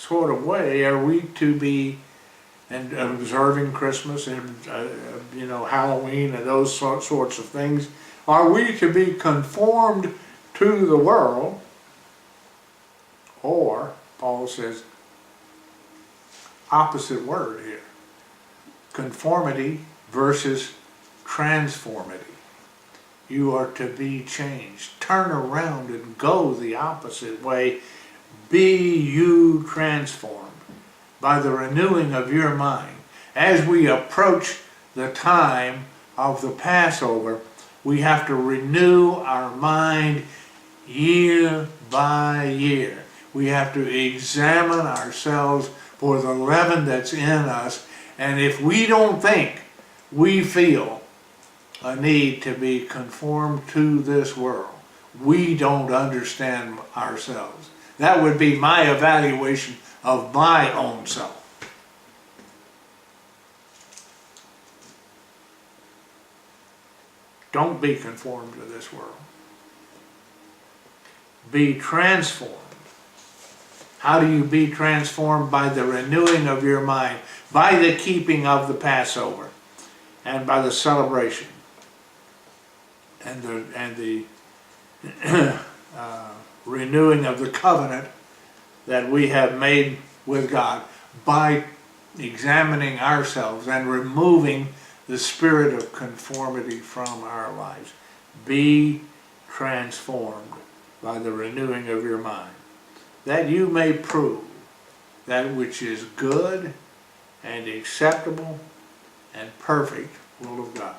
sort of way are we to be, and observing Christmas and Halloween and those sorts of things, are we to be conformed to the world, or Paul says opposite word here, conformity versus transformity. You are to be changed. Turn around and go the opposite way. Be you transformed by the renewing of your mind. As we approach the time of the Passover, we have to renew our mind year by year. We have to examine ourselves for the leaven that's in us, and if we don't think we feel a need to be conformed to this world, we don't understand ourselves. That would be my evaluation of my own self. Don't be conformed to this world. Be transformed. How do you be transformed? By the renewing of your mind, by the keeping of the Passover, and by the celebration, and the renewing of the covenant that we have made with God, by examining ourselves and removing the spirit of conformity from our lives. Be transformed by the renewing of your mind, that you may prove that which is good and acceptable and perfect will of God.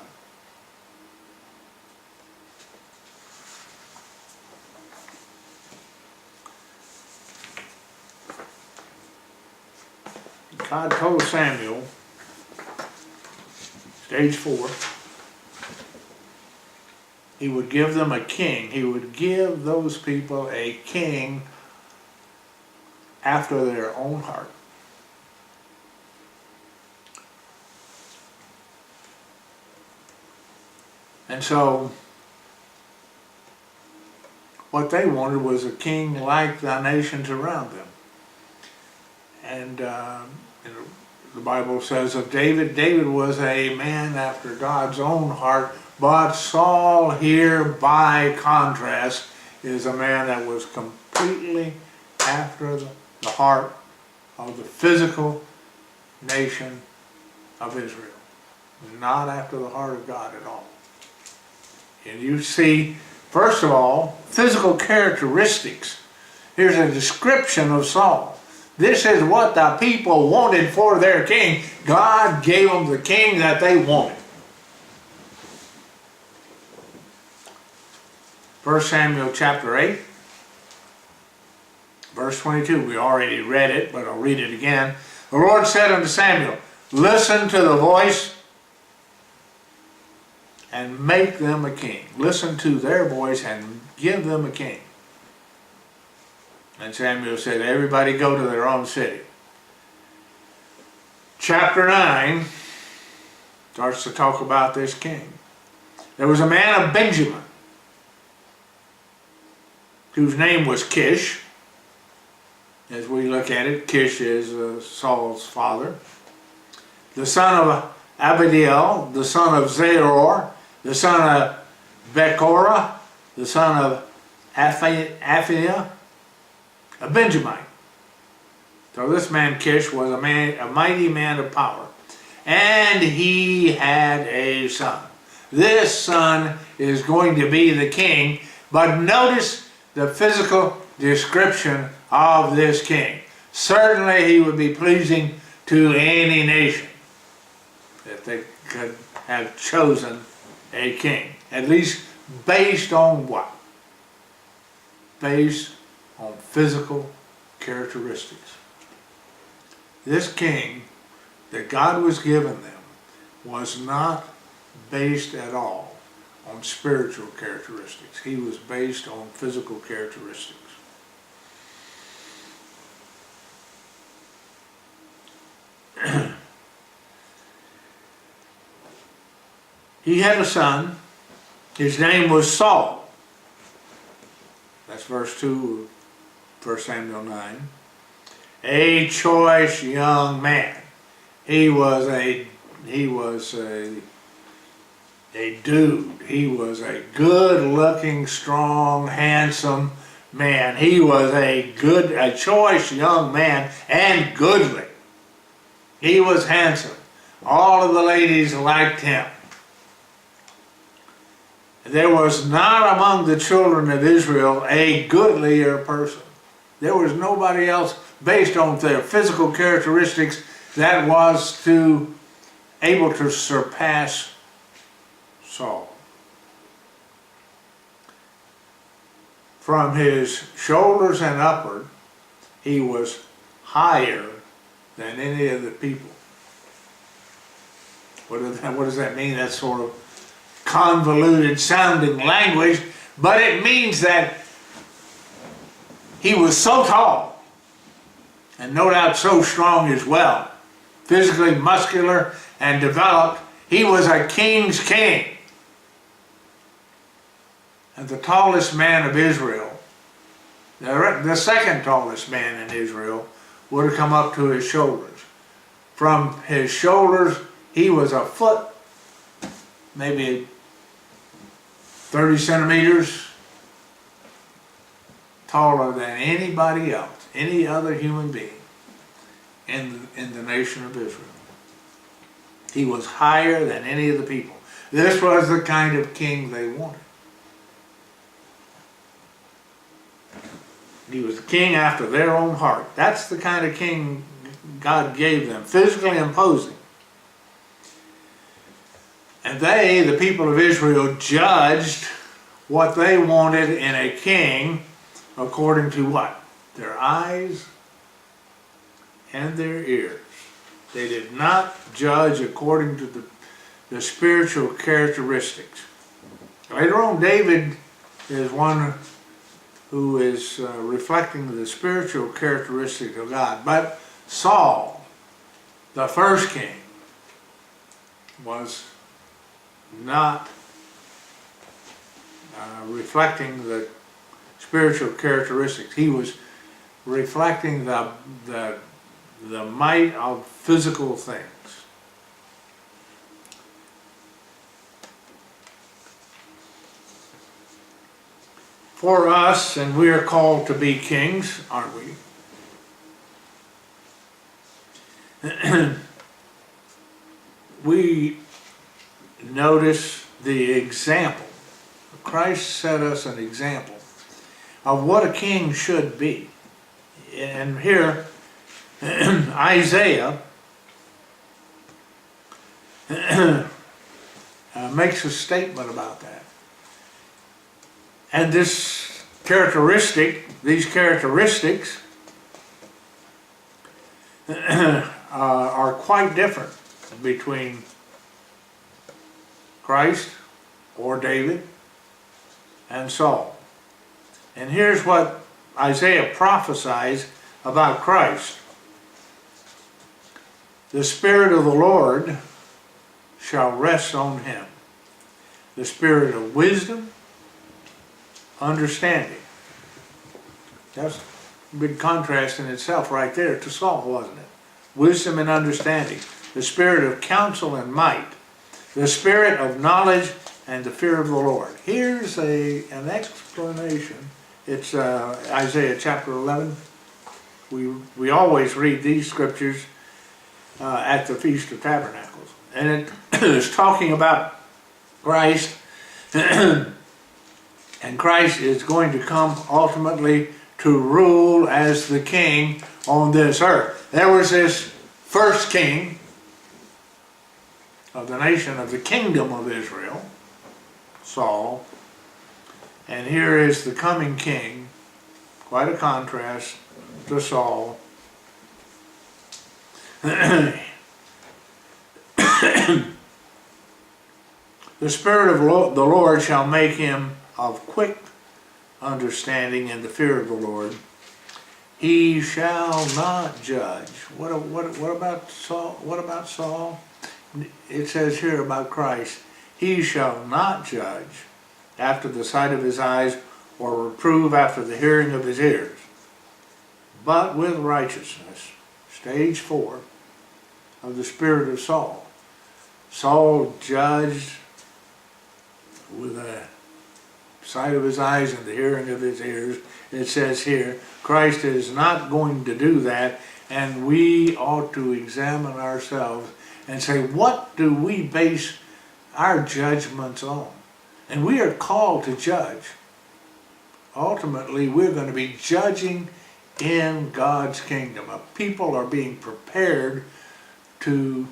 God told Samuel, stage 4, he would give them a king. He would give those people a king after their own heart. And so, what they wanted was a king like the nations around them. And the Bible says of David, David was a man after God's own heart, but Saul here, by contrast, is a man that was completely after the heart of the physical nation of Israel, not after the heart of God at all. And you see, first of all, physical characteristics. Here's a description of Saul. This is what the people wanted for their king. God gave them the king that they wanted. 1 Samuel chapter 8, verse 22. We already read it, but I'll read it again. The Lord said unto Samuel, listen to the voice and make them a king. Listen to their voice and give them a king. And Samuel said, everybody go to their own city. Chapter 9 starts to talk about this king. There was a man of Benjamin whose name was Kish. As we look at it, Kish is Saul's father. The son of Abidiel, the son of Zeror, the son of Bekorah, the son of Aphiah, a Benjamite. So this man Kish was a mighty man of power. And he had a son. This son is going to be the king, but notice the physical description of this king. Certainly he would be pleasing to any nation if they could have chosen a king. At least based on what? Based on physical characteristics. This king that God was giving them was not based at all on spiritual characteristics. He was based on physical characteristics. He had a son. His name was Saul. That's verse 2 of 1 Samuel 9. a choice young man. He was a dude. He was a good-looking, strong, handsome man. He was a choice young man and goodly. He was handsome. All of the ladies liked him. There was not among the children of Israel a goodlier person. There was nobody else based on their physical characteristics that was able to surpass Saul. From his shoulders and upward, he was higher than any of the people. What does that mean? That's sort of convoluted sounding language, but it means that he was so tall, and no doubt so strong as well, physically muscular and developed. He was a king's king. And the tallest man of Israel, the second tallest man in Israel, would have come up to his shoulders. From his shoulders, he was a foot, maybe 30 centimeters taller than anybody else, any other human being in the nation of Israel. He was higher than any of the people. This was the kind of king they wanted. He was the king after their own heart. That's the kind of king God gave them, physically imposing. And they, the people of Israel, judged what they wanted in a king according to what? Their eyes and their ears. They did not judge according to the spiritual characteristics. Later on, David is one who is reflecting the spiritual characteristics of God. But Saul, the first king, was not reflecting the spiritual characteristics. He was reflecting the might of physical things. For us, and we are called to be kings, aren't we? We notice the example. Christ set us an example of what a king should be. And here, Isaiah makes a statement about that. And these characteristics are quite different between Christ or David and Saul. And here's what Isaiah prophesies about Christ. The Spirit of the Lord shall rest on him. The Spirit of wisdom, understanding. That's a big contrast in itself right there to Saul, wasn't it? Wisdom and understanding. The Spirit of counsel and might. The Spirit of knowledge and the fear of the Lord. Here's an explanation. It's Isaiah chapter 11. We always read these scriptures at the Feast of Tabernacles. And it is talking about Christ. And Christ is going to come ultimately to rule as the king on this earth. There was this first king of the nation of the kingdom of Israel, Saul. And here is the coming king, quite a contrast to Saul. The Spirit of the Lord shall make him of quick understanding and the fear of the Lord. He shall not judge. What about Saul? What about Saul? It says here about Christ, he shall not judge after the sight of his eyes, or reprove after the hearing of his ears. but with righteousness. Stage 4 of the spirit of Saul. Saul judged with the sight of his eyes and the hearing of his ears. It says here, Christ is not going to do that, and we ought to examine ourselves and say, what do we base our judgments on? And we are called to judge. Ultimately, we're going to be judging in God's kingdom. People are being prepared to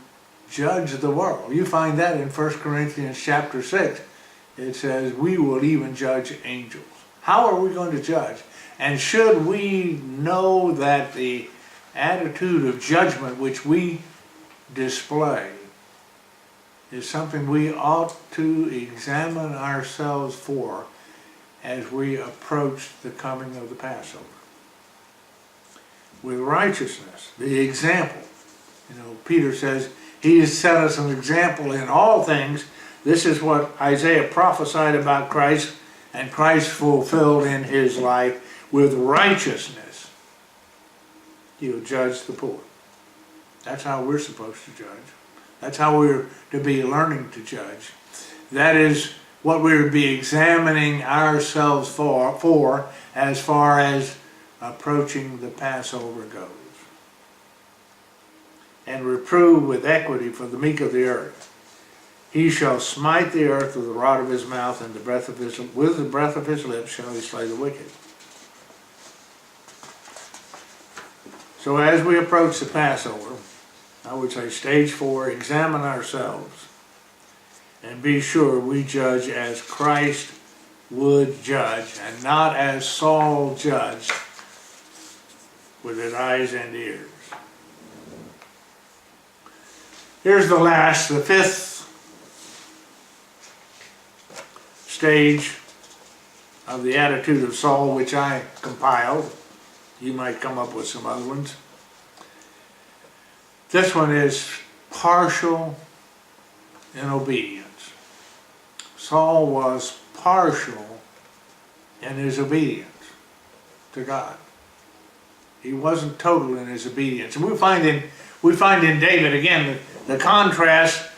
judge the world. You find that in 1 Corinthians chapter 6. It says, we will even judge angels. How are we going to judge? And should we know that the attitude of judgment which we display is something we ought to examine ourselves for as we approach the coming of the Passover? With righteousness, the example. You know, Peter says, he has set us an example in all things. This is what Isaiah prophesied about Christ, and Christ fulfilled in his life. With righteousness, he'll judge the poor. That's how we're supposed to judge. That's how we're to be learning to judge. That is what we're to be examining ourselves for as far as approaching the Passover goes. And reprove with equity for the meek of the earth. He shall smite the earth with the rod of his mouth, and with the breath of his lips shall he slay the wicked. So as we approach the Passover, I would say stage 4, examine ourselves and be sure we judge as Christ would judge, and not as Saul judged with his eyes and ears. Here's the 5th stage of the attitude of Saul, which I compiled. You might come up with some other ones. This one is partial in obedience. Saul was partial in his obedience to God. He wasn't total in his obedience. And we find in David, again, the contrast,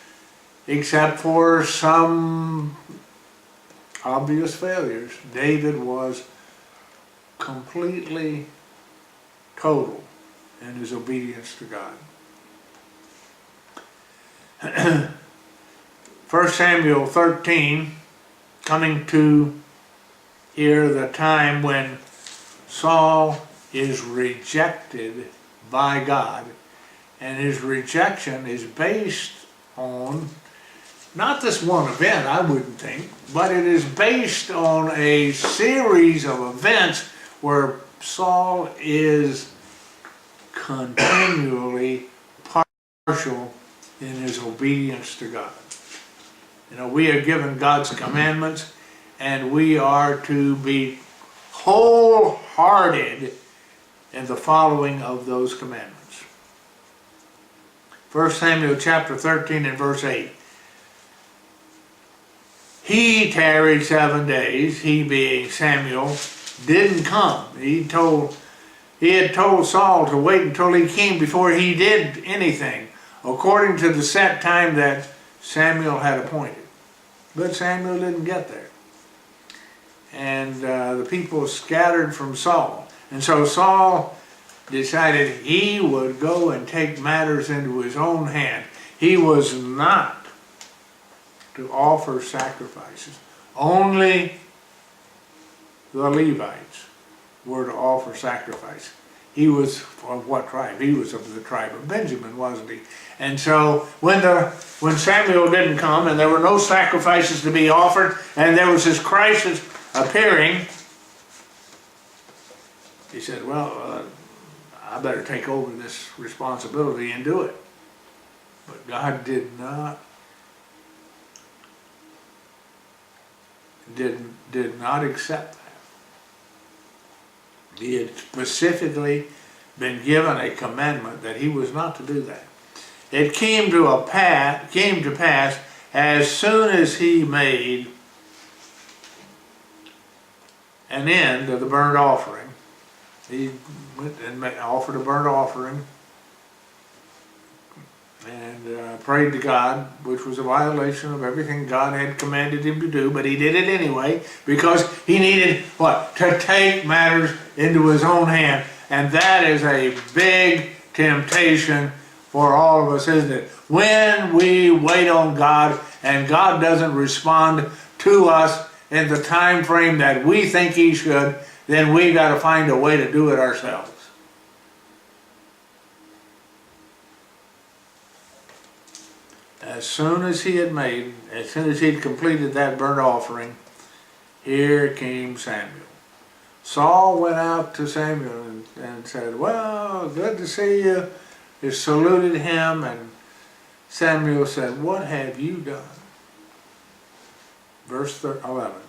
except for some obvious failures. David was completely total in his obedience to God. 1 Samuel 13, coming to here the time when Saul is rejected by God, and his rejection is based on not this one event, I wouldn't think, but it is based on a series of events where Saul is continually partial in his obedience to God. You know, we are given God's commandments, and we are to be wholehearted in the following of those commandments. 1 Samuel chapter 13 and verse 8. He tarried 7 days, he being Samuel, didn't come. He had told Saul to wait until he came before he did anything, according to the set time that Samuel had appointed. But Samuel didn't get there. And the people scattered from Saul. And so Saul decided he would go and take matters into his own hand. He was not to offer sacrifices. Only the Levites were to offer sacrifice. He was of what tribe? He was of the tribe of Benjamin, wasn't he? And so when Samuel didn't come and there were no sacrifices to be offered and there was this crisis appearing, he said, well, I better take over this responsibility and do it. But God did not accept that. He had specifically been given a commandment that he was not to do that. It came to pass as soon as he made an end of the burnt offering he went and offered a burnt offering and prayed to God, which was a violation of everything God had commanded him to do, but he did it anyway because he needed, what? To take matters into his own hand. And that is a big temptation for all of us, isn't it? When we wait on God and God doesn't respond to us in the time frame that we think he should, then we got to find a way to do it ourselves. As soon as he'd completed that burnt offering, here came Samuel. Saul went out to Samuel and said, well, good to see you. He saluted him, and Samuel said, what have you done? Verse 11.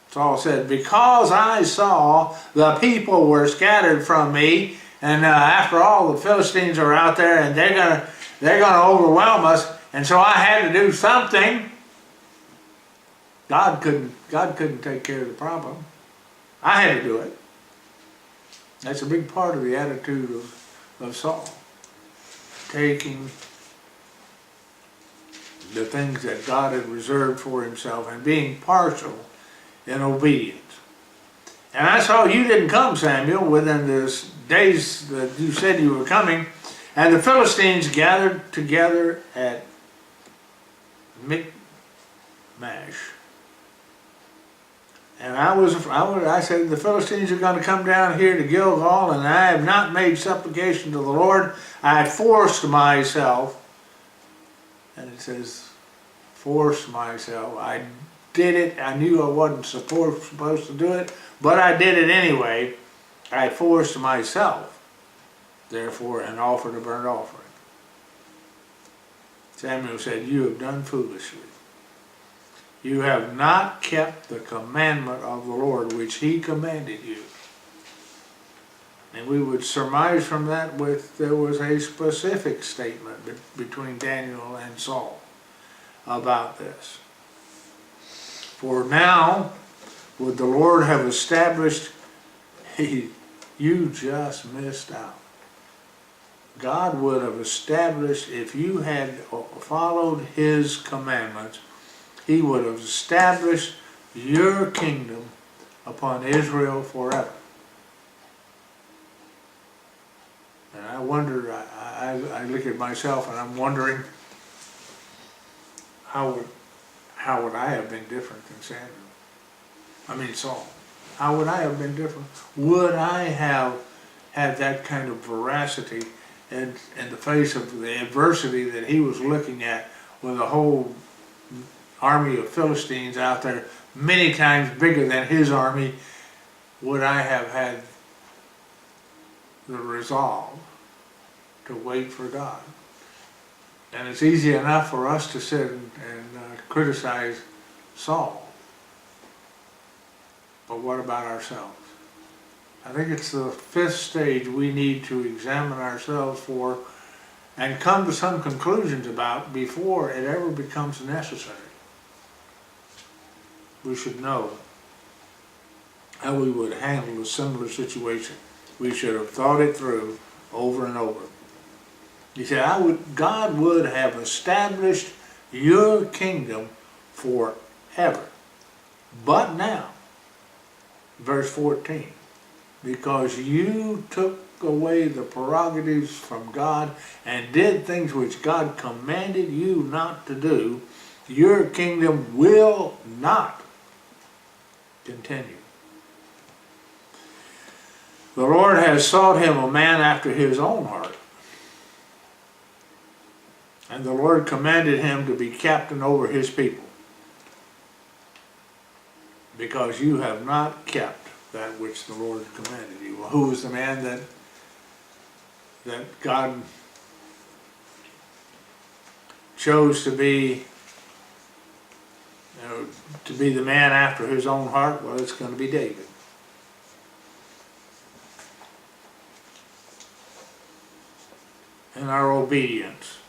Saul said, because I saw the people were scattered from me, and after all, the Philistines are out there, and they're gonna overwhelm us, and so I had to do something. God couldn't take care of the problem. I had to do it. That's a big part of the attitude of Saul. Taking the things that God had reserved for himself and being partial in obedience. And I saw you didn't come, Samuel, within the days that you said you were coming. And the Philistines gathered together at Michmash. And I said, the Philistines are going to come down here to Gilgal, and I have not made supplication to the Lord. I forced myself, and it says, forced myself. I did it. I knew I wasn't supposed to do it, but I did it anyway. I forced myself, therefore, and offered a burnt offering. Samuel said, you have done foolishly. You have not kept the commandment of the Lord which he commanded you. And we would surmise from that there was a specific statement between Daniel and Saul about this. For now, would the Lord have established, you just missed out. God would have established, if you had followed his commandments, he would have established your kingdom upon Israel forever. And I wonder, I look at myself and I'm wondering, how would I have been different than Saul? How would I have been different? Would I have had that kind of veracity in the face of the adversity that he was looking at with a whole army of Philistines out there, many times bigger than his army? Would I have had the resolve to wait for God? And it's easy enough for us to sit and criticize Saul, but what about ourselves? I think it's the fifth stage we need to examine ourselves for and come to some conclusions about before it ever becomes necessary. We should know how we would handle a similar situation. We should have thought it through over and over. He said, God would have established your kingdom forever. But now, verse 14, because you took away the prerogatives from God and did things which God commanded you not to do, your kingdom will not continue. The Lord has sought him a man after his own heart. And the Lord commanded him to be captain over his people, because you have not kept that which the Lord commanded you. Well, who was the man that God chose to be the man after his own heart? Well, it's going to be David. In our obedience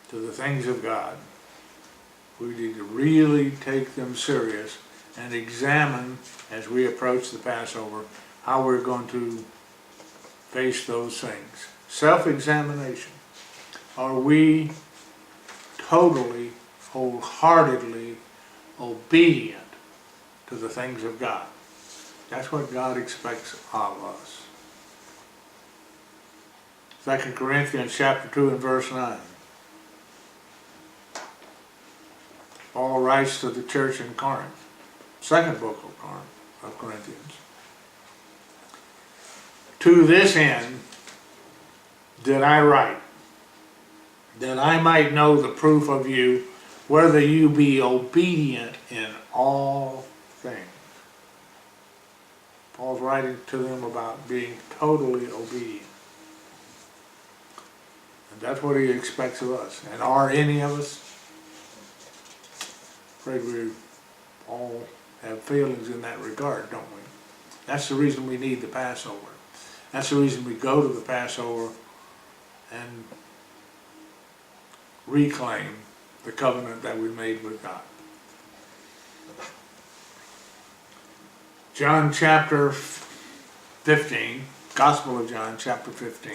to the things of God, we need to really take them serious and examine, as we approach the Passover, how we're going to face those things. Self-examination. Are we totally, wholeheartedly obedient to the things of God? That's what God expects of us. 2 Corinthians chapter 2 and verse 9. Paul writes to the church in Corinth, second book of Corinthians. To this end did I write, that I might know the proof of you, whether you be obedient in all things. Paul's writing to them about being totally obedient. And that's what he expects of us. And are any of us? Afraid we all have feelings in that regard, don't we? That's the reason we need the Passover. That's the reason we go to the Passover and reclaim the covenant that we made with God. John chapter 15, Gospel of John chapter 15.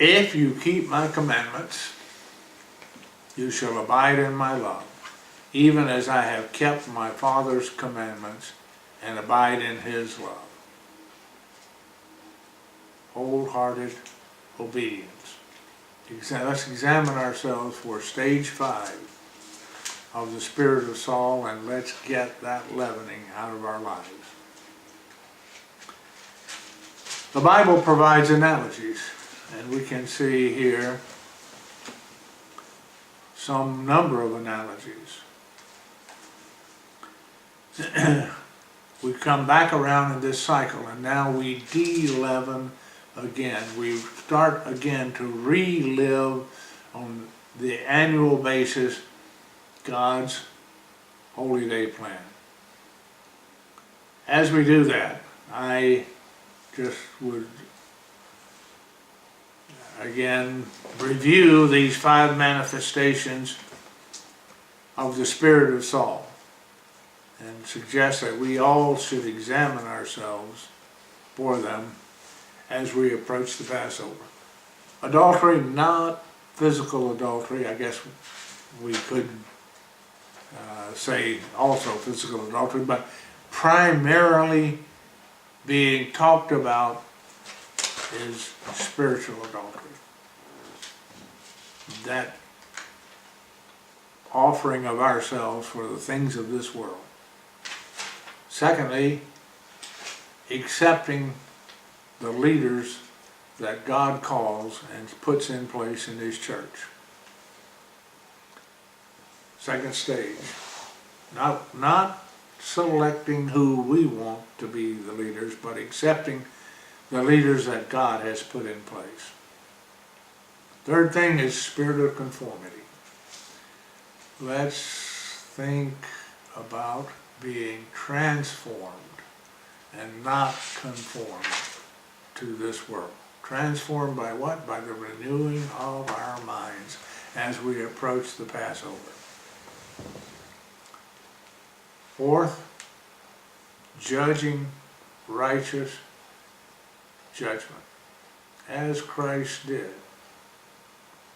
If you keep my commandments, you shall abide in my love, even as I have kept my Father's commandments and abide in his love. Wholehearted obedience. Let's examine ourselves for stage 5 of the spirit of Saul, and let's get that leavening out of our lives. The Bible provides analogies, and we can see here some number of analogies. We come back around in this cycle, and now we de-leaven again. We start again to relive on the annual basis God's holy day plan. As we do that, I just would again review these 5 manifestations of the spirit of Saul and suggest that we all should examine ourselves for them as we approach the Passover. Adultery, not physical adultery. I guess we could say also physical adultery, but primarily being talked about is spiritual adultery. That offering of ourselves for the things of this world. Secondly, accepting the leaders that God calls and puts in place in his church. Second stage, not selecting who we want to be the leaders, but accepting the leaders that God has put in place. Third thing is spirit of conformity. Let's think about being transformed and not conformed to this world. Transformed by what? By the renewing of our minds as we approach the Passover. Fourth, judging righteous judgment, as Christ did.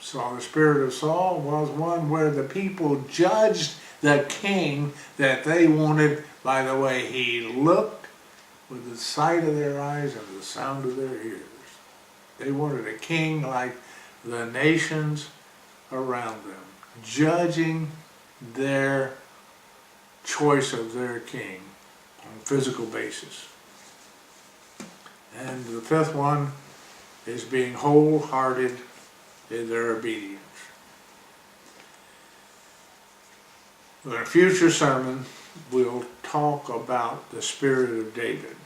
So the spirit of Saul was one where the people judged the king that they wanted by the way he looked, with the sight of their eyes and the sound of their ears. They wanted a king like the nations around them, judging their choice of their king on a physical basis. And the fifth one is being wholehearted in their obedience. In a future sermon, we'll talk about the spirit of David.